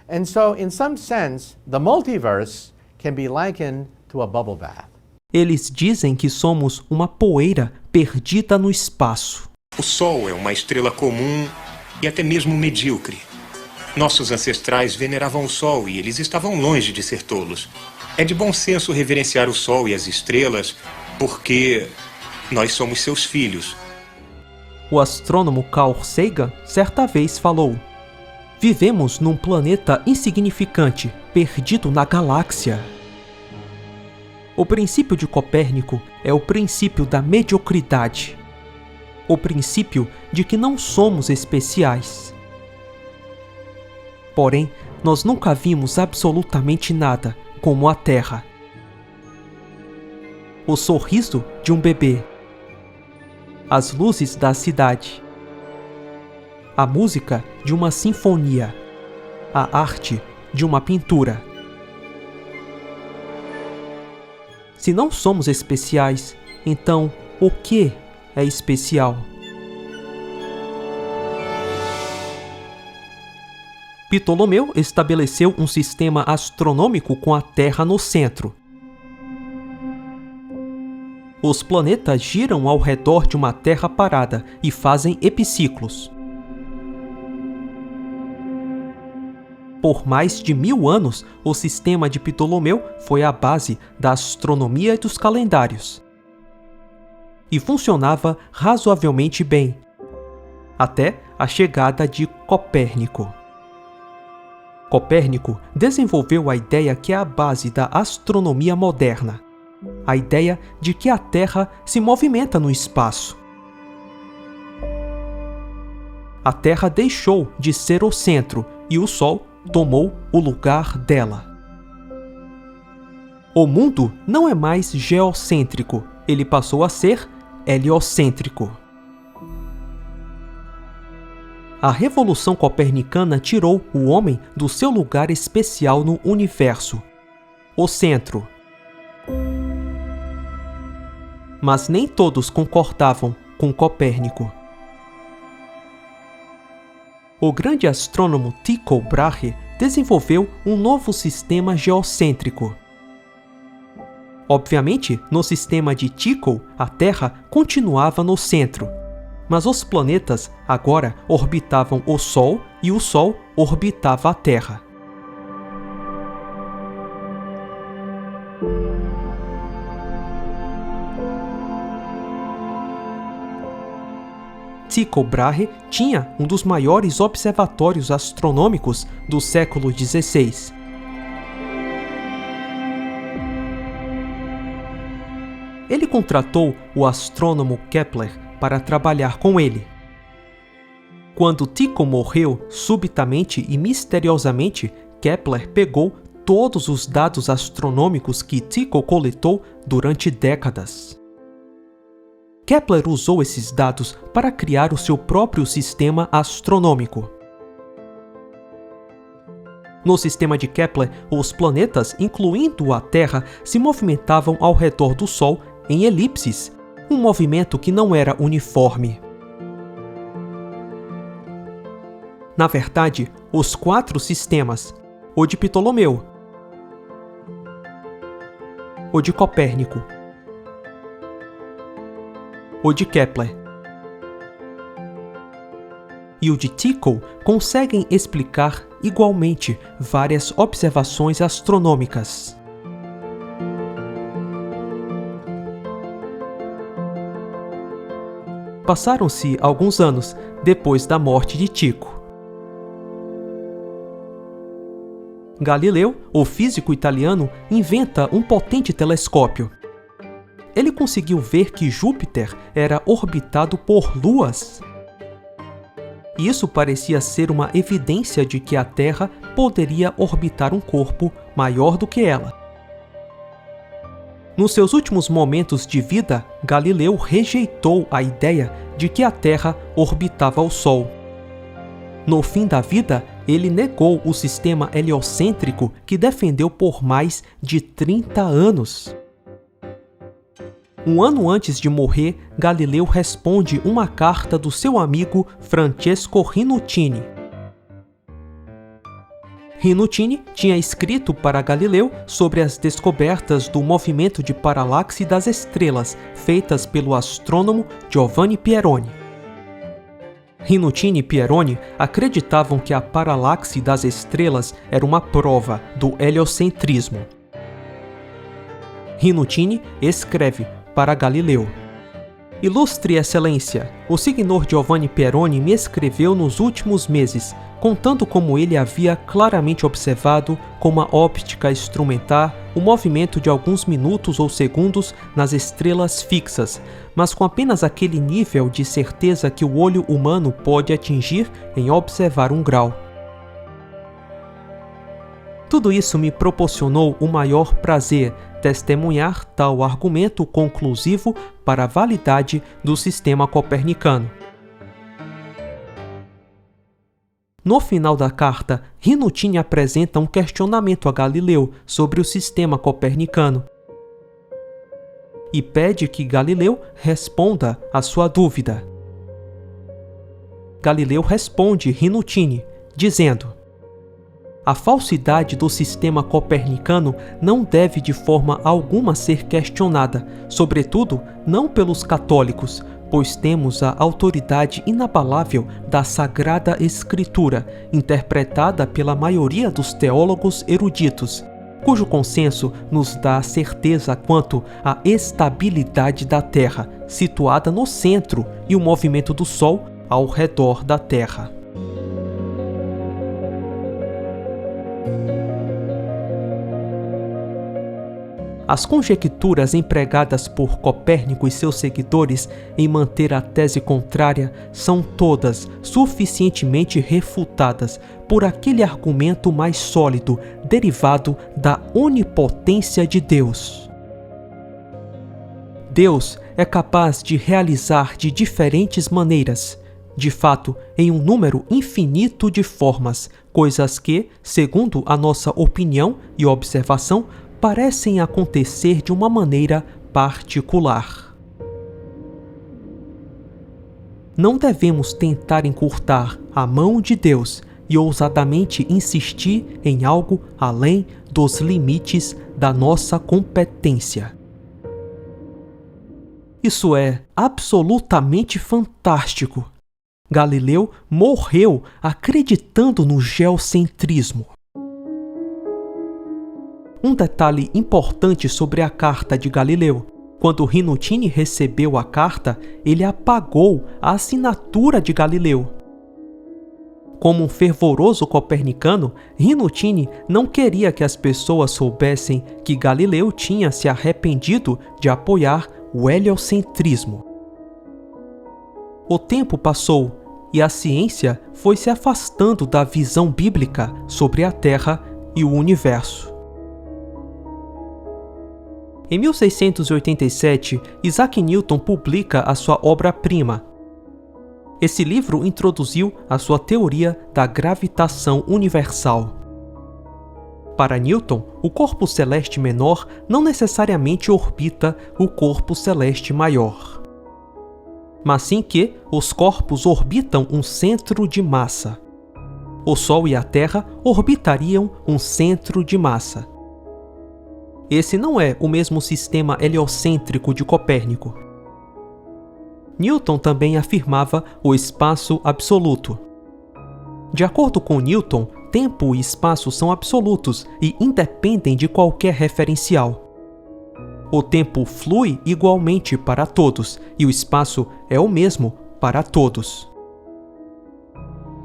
And so, in some sense, the multiverse can be likened to a bubble bath. Eles dizem que somos uma poeira perdida no espaço. O Sol é uma estrela comum e até mesmo medíocre. Nossos ancestrais veneravam o Sol e eles estavam longe de ser tolos. É de bom senso reverenciar o Sol e as estrelas, porque nós somos seus filhos. O astrônomo Carl Sagan certa vez falou: "Vivemos num planeta insignificante, perdido na galáxia." O princípio de Copérnico é o princípio da mediocridade. O princípio de que não somos especiais. Porém, nós nunca vimos absolutamente nada como a Terra. O sorriso de um bebê. As luzes da cidade. A música de uma sinfonia. A arte de uma pintura. Se não somos especiais, então o que é especial? Ptolomeu estabeleceu um sistema astronômico com a Terra no centro. Os planetas giram ao redor de uma Terra parada e fazem epiciclos. Por mais de 1000 anos, o sistema de Ptolomeu foi a base da astronomia e dos calendários. E funcionava razoavelmente bem, até a chegada de Copérnico. Copérnico desenvolveu a ideia que é a base da astronomia moderna, a ideia de que a Terra se movimenta no espaço. A Terra deixou de ser o centro e o Sol tomou o lugar dela. O mundo não é mais geocêntrico, ele passou a ser heliocêntrico. A Revolução Copernicana tirou o homem do seu lugar especial no universo, o centro. Mas nem todos concordavam com Copérnico. O grande astrônomo Tycho Brahe desenvolveu um novo sistema geocêntrico. Obviamente, no sistema de Tycho, a Terra continuava no centro, mas os planetas agora orbitavam o Sol e o Sol orbitava a Terra. Tycho Brahe tinha um dos maiores observatórios astronômicos do século XVI. Ele contratou o astrônomo Kepler para trabalhar com ele. Quando Tycho morreu subitamente e misteriosamente, Kepler pegou todos os dados astronômicos que Tycho coletou durante décadas. Kepler usou esses dados para criar o seu próprio sistema astronômico. No sistema de Kepler, os planetas, incluindo a Terra, se movimentavam ao redor do Sol em elipses, um movimento que não era uniforme. Na verdade, os 4 sistemas, o de Ptolomeu, o de Copérnico, o de Kepler e o de Tycho conseguem explicar igualmente várias observações astronômicas. Passaram-se alguns anos depois da morte de Tycho. Galileu, o físico italiano, inventa um potente telescópio. Ele conseguiu ver que Júpiter era orbitado por luas. Isso parecia ser uma evidência de que a Terra poderia orbitar um corpo maior do que ela. Nos seus últimos momentos de vida, Galileu rejeitou a ideia de que a Terra orbitava o Sol. No fim da vida, ele negou o sistema heliocêntrico que defendeu por mais de 30 anos. Um ano antes de morrer, Galileu responde uma carta do seu amigo Francesco Rinuccini. Rinuccini tinha escrito para Galileu sobre as descobertas do movimento de paralaxe das estrelas feitas pelo astrônomo Giovanni Pieroni. Rinuccini e Pieroni acreditavam que a paralaxe das estrelas era uma prova do heliocentrismo. Rinuccini escreve para Galileu: Ilustre Excelência, o senhor Giovanni Pieroni me escreveu nos últimos meses, contando como ele havia claramente observado com uma óptica instrumentar o movimento de alguns minutos ou segundos nas estrelas fixas, mas com apenas aquele nível de certeza que o olho humano pode atingir em observar um grau. Tudo isso me proporcionou o maior prazer, testemunhar tal argumento conclusivo para a validade do sistema copernicano. No final da carta, Rinuccini apresenta um questionamento a Galileu sobre o sistema copernicano e pede que Galileu responda à sua dúvida. Galileu responde Rinuccini, dizendo: a falsidade do sistema copernicano não deve de forma alguma ser questionada, sobretudo não pelos católicos, pois temos a autoridade inabalável da Sagrada Escritura, interpretada pela maioria dos teólogos eruditos, cujo consenso nos dá certeza quanto à estabilidade da Terra, situada no centro, e o movimento do Sol ao redor da Terra. As conjecturas empregadas por Copérnico e seus seguidores em manter a tese contrária são todas suficientemente refutadas por aquele argumento mais sólido derivado da onipotência de Deus. Deus é capaz de realizar de diferentes maneiras, de fato, em um número infinito de formas, coisas que, segundo a nossa opinião e observação, parecem acontecer de uma maneira particular. Não devemos tentar encurtar a mão de Deus e ousadamente insistir em algo além dos limites da nossa competência. Isso é absolutamente fantástico. Galileu morreu acreditando no geocentrismo. Um detalhe importante sobre a carta de Galileu: quando Rinuccini recebeu a carta, ele apagou a assinatura de Galileu. Como um fervoroso copernicano, Rinuccini não queria que as pessoas soubessem que Galileu tinha se arrependido de apoiar o heliocentrismo. O tempo passou e a ciência foi se afastando da visão bíblica sobre a Terra e o universo. Em 1687, Isaac Newton publica a sua obra-prima. Esse livro introduziu a sua teoria da gravitação universal. Para Newton, o corpo celeste menor não necessariamente orbita o corpo celeste maior, mas sim que os corpos orbitam um centro de massa. O Sol e a Terra orbitariam um centro de massa. Esse não é o mesmo sistema heliocêntrico de Copérnico. Newton também afirmava o espaço absoluto. De acordo com Newton, tempo e espaço são absolutos e independem de qualquer referencial. O tempo flui igualmente para todos e o espaço é o mesmo para todos.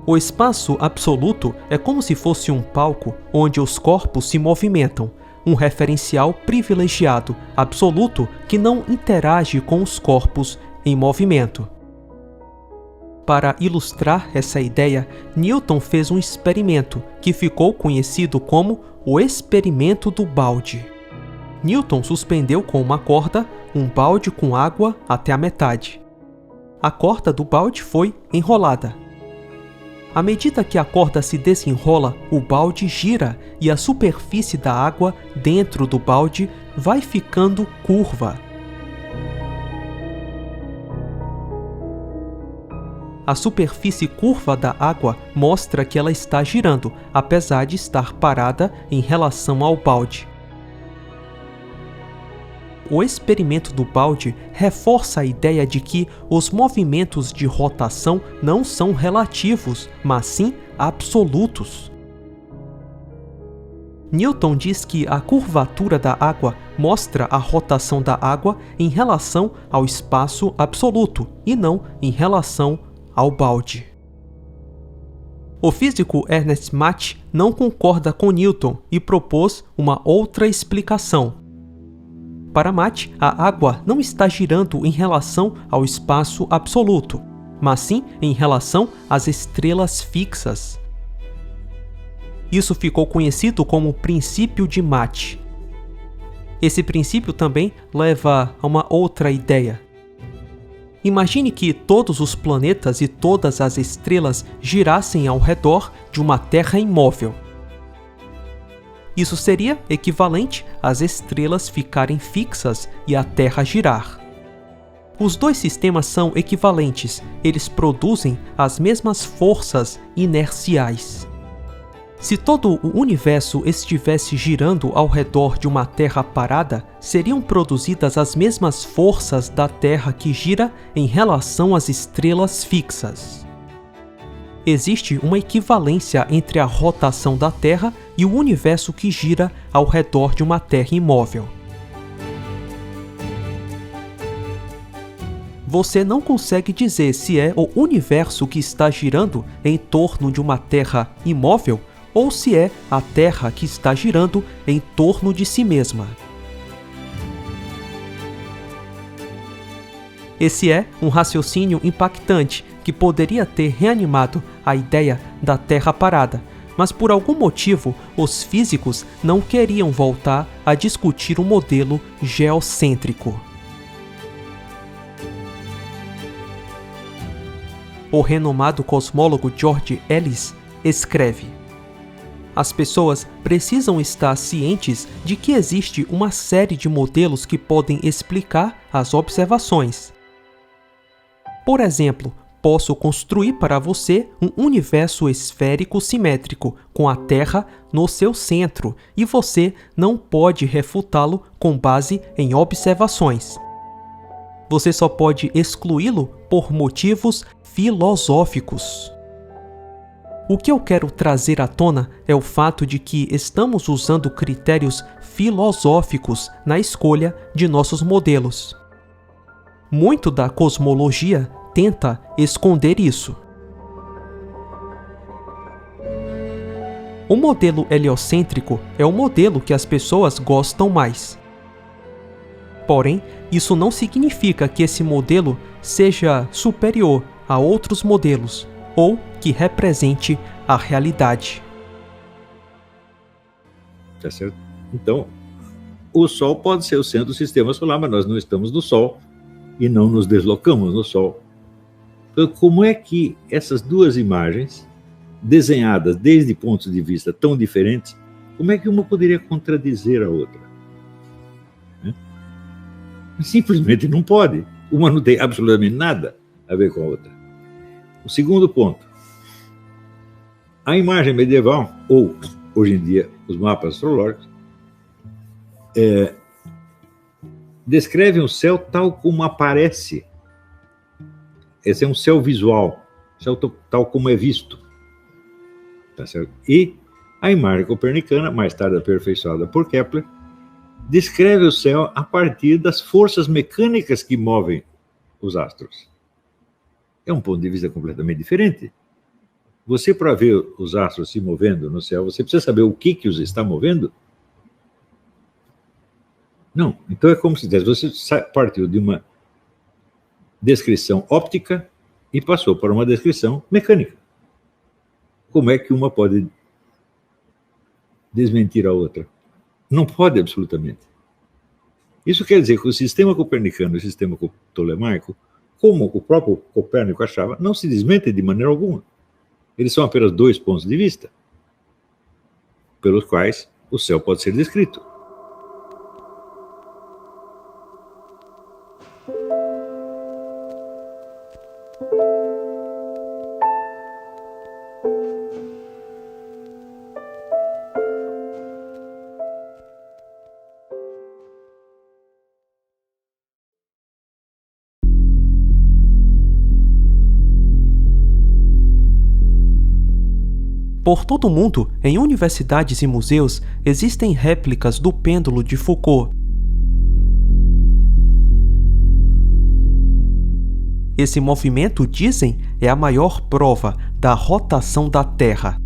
O espaço absoluto é como se fosse um palco onde os corpos se movimentam, um referencial privilegiado, absoluto, que não interage com os corpos em movimento. Para ilustrar essa ideia, Newton fez um experimento que ficou conhecido como o experimento do balde. Newton suspendeu com uma corda um balde com água até a metade. A corda do balde foi enrolada. À medida que a corda se desenrola, o balde gira e a superfície da água dentro do balde vai ficando curva. A superfície curva da água mostra que ela está girando, apesar de estar parada em relação ao balde. O experimento do balde reforça a ideia de que os movimentos de rotação não são relativos, mas sim absolutos. Newton diz que a curvatura da água mostra a rotação da água em relação ao espaço absoluto e não em relação ao balde. O físico Ernest Mach não concorda com Newton e propôs uma outra explicação. Para Mach, a água não está girando em relação ao espaço absoluto, mas sim em relação às estrelas fixas. Isso ficou conhecido como princípio de Mach. Esse princípio também leva a uma outra ideia. Imagine que todos os planetas e todas as estrelas girassem ao redor de uma Terra imóvel. Isso seria equivalente às estrelas ficarem fixas e a Terra girar. Os dois sistemas são equivalentes, eles produzem as mesmas forças inerciais. Se todo o universo estivesse girando ao redor de uma Terra parada, seriam produzidas as mesmas forças da Terra que gira em relação às estrelas fixas. Existe uma equivalência entre a rotação da Terra e o universo que gira ao redor de uma Terra imóvel. Você não consegue dizer se é o universo que está girando em torno de uma Terra imóvel ou se é a Terra que está girando em torno de si mesma. Esse é um raciocínio impactante que poderia ter reanimado a ideia da Terra parada, mas por algum motivo os físicos não queriam voltar a discutir um modelo geocêntrico. O renomado cosmólogo George Ellis escreve: as pessoas precisam estar cientes de que existe uma série de modelos que podem explicar as observações. Por exemplo, posso construir para você um universo esférico simétrico com a Terra no seu centro e você não pode refutá-lo com base em observações. Você só pode excluí-lo por motivos filosóficos. O que eu quero trazer à tona é o fato de que estamos usando critérios filosóficos na escolha de nossos modelos. Muito da cosmologia tenta esconder isso. O modelo heliocêntrico é o modelo que as pessoas gostam mais. Porém, isso não significa que esse modelo seja superior a outros modelos ou que represente a realidade. Tá certo? Então, o Sol pode ser o centro do sistema solar, mas nós não estamos no Sol e não nos deslocamos no Sol. Então, como é que essas duas imagens, desenhadas desde pontos de vista tão diferentes, como é que uma poderia contradizer a outra? Simplesmente não pode. Uma não tem absolutamente nada a ver com a outra. O segundo ponto. A imagem medieval, ou hoje em dia os mapas astrológicos, descrevem o céu tal como aparece. Esse é um céu visual, céu tal como é visto. Tá certo? E a imagem copernicana, mais tarde aperfeiçoada por Kepler, descreve o céu a partir das forças mecânicas que movem os astros. É um ponto de vista completamente diferente. Você, para ver os astros se movendo no céu, você precisa saber o que os está movendo? Não. Então é como se você partiu de uma descrição óptica e passou para uma descrição mecânica. Como é que uma pode desmentir a outra? Não pode, absolutamente. Isso quer dizer que o sistema copernicano e o sistema ptolemaico, como o próprio Copérnico achava, não se desmentem de maneira alguma. Eles são apenas dois pontos de vista pelos quais o céu pode ser descrito. por todo o mundo, em universidades e museus, existem réplicas do pêndulo de Foucault. Esse movimento, dizem, é a maior prova da rotação da Terra.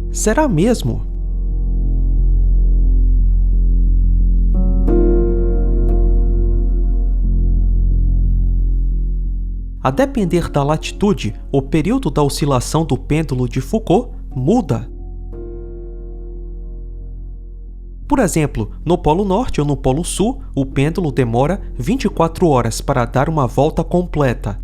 Será mesmo? A depender da latitude, o período da oscilação do pêndulo de Foucault muda. Por exemplo, no Polo Norte ou no Polo Sul, o pêndulo demora 24 horas para dar uma volta completa.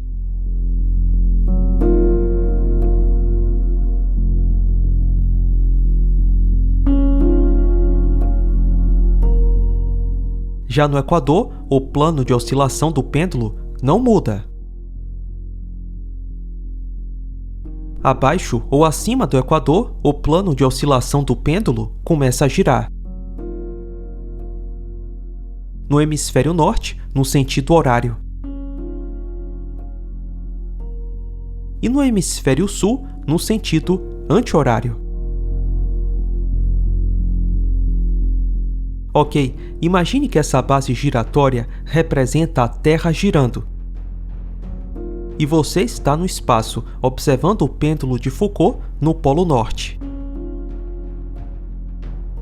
Já no Equador, o plano de oscilação do pêndulo não muda. Abaixo ou acima do Equador, o plano de oscilação do pêndulo começa a girar. No hemisfério norte, no sentido horário. E no hemisfério sul, no sentido anti-horário. Ok, imagine que essa base giratória representa a Terra girando. E você está no espaço, observando o pêndulo de Foucault no Polo Norte.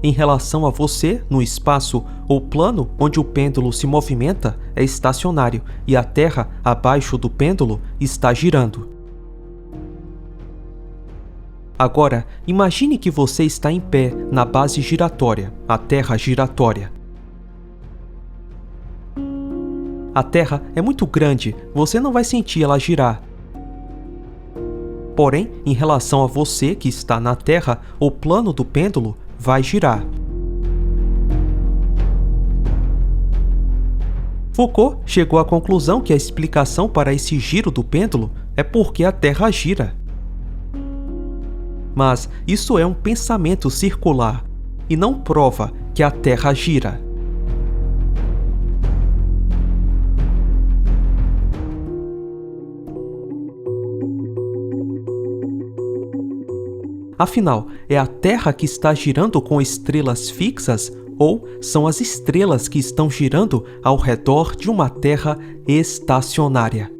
Em relação a você, no espaço, o plano onde o pêndulo se movimenta é estacionário e a Terra, abaixo do pêndulo, está girando. Agora, imagine que você está em pé na base giratória, a Terra giratória. A Terra é muito grande, você não vai sentir ela girar. Porém, em relação a você que está na Terra, o plano do pêndulo vai girar. Foucault chegou à conclusão que a explicação para esse giro do pêndulo é porque a Terra gira. Mas isso é um pensamento circular e não prova que a Terra gira. Afinal, é a Terra que está girando com estrelas fixas ou são as estrelas que estão girando ao redor de uma Terra estacionária?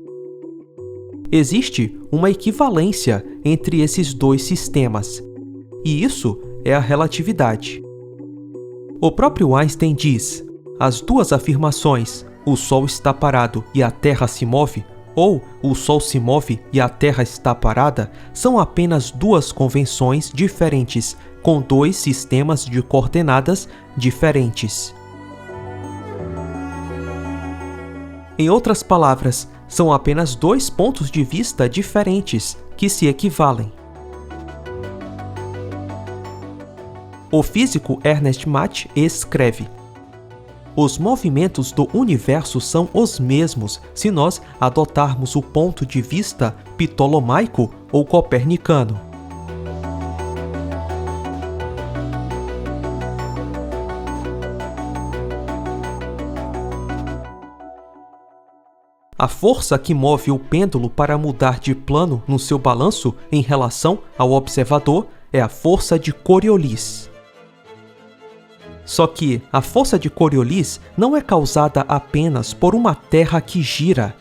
Existe uma equivalência entre esses dois sistemas, e isso é a relatividade. O próprio Einstein diz: as duas afirmações, o Sol está parado e a Terra se move, ou o Sol se move e a Terra está parada, são apenas duas convenções diferentes, com dois sistemas de coordenadas diferentes. Em outras palavras, são apenas dois pontos de vista diferentes que se equivalem. O físico Ernest Mach escreve: os movimentos do universo são os mesmos se nós adotarmos o ponto de vista ptolomaico ou copernicano. A força que move o pêndulo para mudar de plano no seu balanço em relação ao observador é a força de Coriolis. Só que a força de Coriolis não é causada apenas por uma Terra que gira.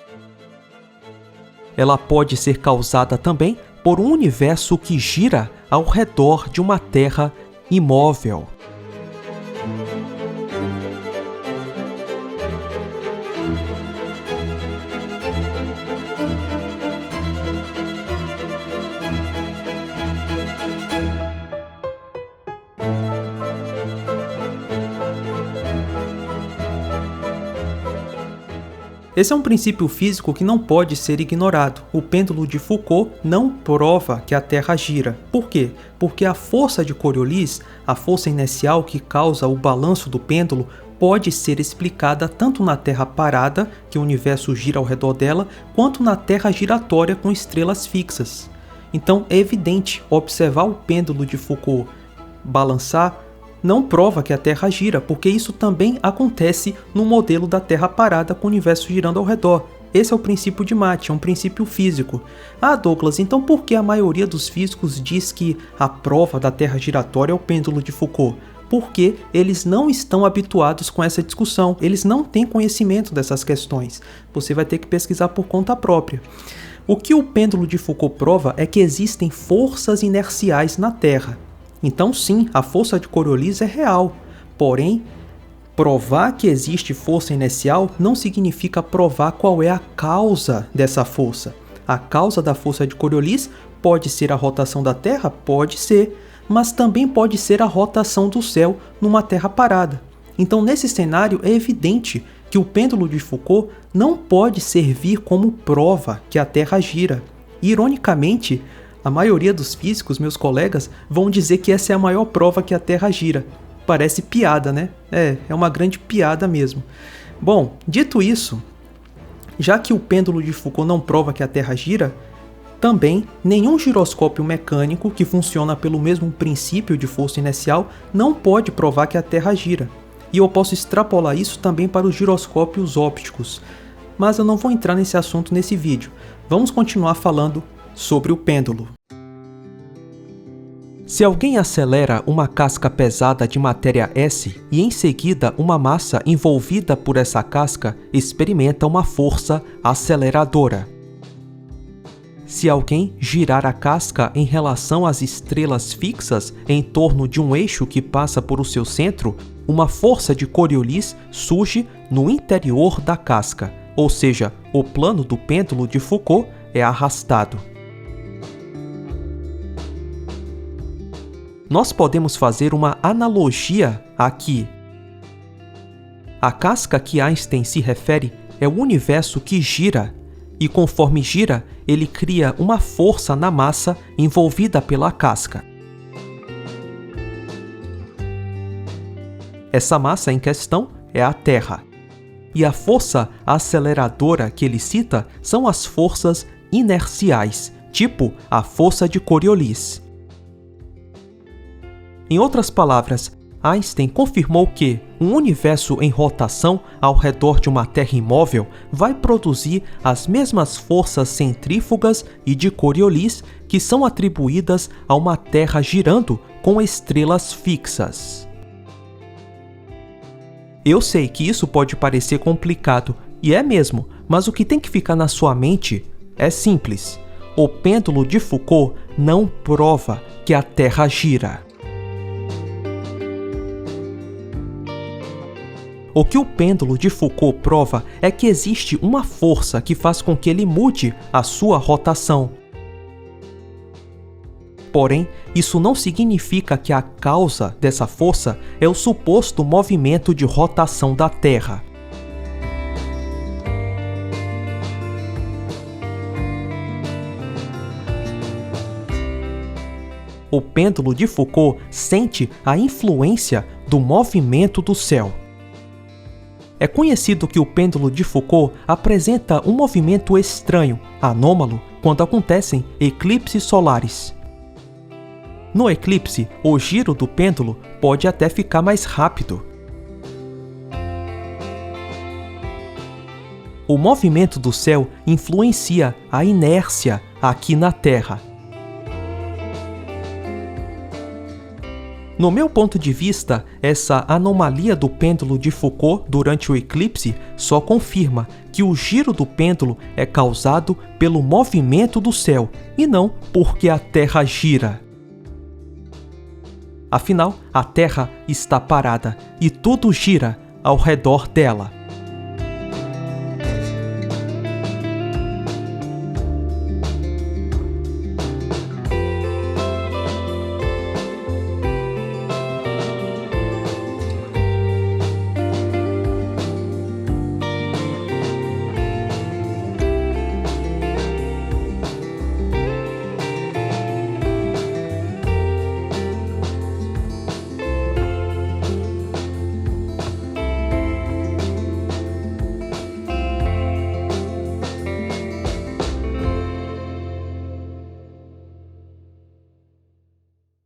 Ela pode ser causada também por um universo que gira ao redor de uma Terra imóvel. Esse é um princípio físico que não pode ser ignorado. O pêndulo de Foucault não prova que a Terra gira. Por quê? Porque a força de Coriolis, a força inercial que causa o balanço do pêndulo, pode ser explicada tanto na Terra parada, que o universo gira ao redor dela, quanto na Terra giratória com estrelas fixas. Então é evidente, observar o pêndulo de Foucault balançar não prova que a Terra gira, porque isso também acontece no modelo da Terra parada com o universo girando ao redor. Esse é o princípio de Mach, é um princípio físico. Ah, Douglas, então por que a maioria dos físicos diz que a prova da Terra giratória é o pêndulo de Foucault? Porque eles não estão habituados com essa discussão, eles não têm conhecimento dessas questões. Você vai ter que pesquisar por conta própria. O que o pêndulo de Foucault prova é que existem forças inerciais na Terra. Então sim, a força de Coriolis é real, porém, provar que existe força inercial não significa provar qual é a causa dessa força. A causa da força de Coriolis pode ser a rotação da Terra? Pode ser, mas também pode ser a rotação do céu numa Terra parada. Então, nesse cenário, é evidente que o pêndulo de Foucault não pode servir como prova que a Terra gira. E, ironicamente, a maioria dos físicos, meus colegas, vão dizer que essa é a maior prova que a Terra gira. Parece piada, né? É uma grande piada mesmo. Bom, dito isso, já que o pêndulo de Foucault não prova que a Terra gira, também nenhum giroscópio mecânico que funciona pelo mesmo princípio de força inercial não pode provar que a Terra gira. E eu posso extrapolar isso também para os giroscópios ópticos. Mas eu não vou entrar nesse assunto nesse vídeo. Vamos continuar falando sobre o pêndulo. Se alguém acelera uma casca pesada de matéria S e em seguida uma massa envolvida por essa casca experimenta uma força aceleradora. Se alguém girar a casca em relação às estrelas fixas em torno de um eixo que passa por o seu centro, uma força de Coriolis surge no interior da casca, ou seja, o plano do pêndulo de Foucault é arrastado. Nós podemos fazer uma analogia aqui. A casca que Einstein se refere é o universo que gira, e conforme gira, ele cria uma força na massa envolvida pela casca. Essa massa em questão é a Terra. E a força aceleradora que ele cita são as forças inerciais, tipo a força de Coriolis. Em outras palavras, Einstein confirmou que um universo em rotação ao redor de uma Terra imóvel vai produzir as mesmas forças centrífugas e de Coriolis que são atribuídas a uma Terra girando com estrelas fixas. Eu sei que isso pode parecer complicado, e é mesmo, mas o que tem que ficar na sua mente é simples. O pêndulo de Foucault não prova que a Terra gira. O que o pêndulo de Foucault prova é que existe uma força que faz com que ele mude a sua rotação. Porém, isso não significa que a causa dessa força é o suposto movimento de rotação da Terra. O pêndulo de Foucault sente a influência do movimento do céu. É conhecido que o pêndulo de Foucault apresenta um movimento estranho, anômalo, quando acontecem eclipses solares. No eclipse, o giro do pêndulo pode até ficar mais rápido. O movimento do céu influencia a inércia aqui na Terra. No meu ponto de vista, essa anomalia do pêndulo de Foucault durante o eclipse só confirma que o giro do pêndulo é causado pelo movimento do céu e não porque a Terra gira. Afinal, a Terra está parada e tudo gira ao redor dela.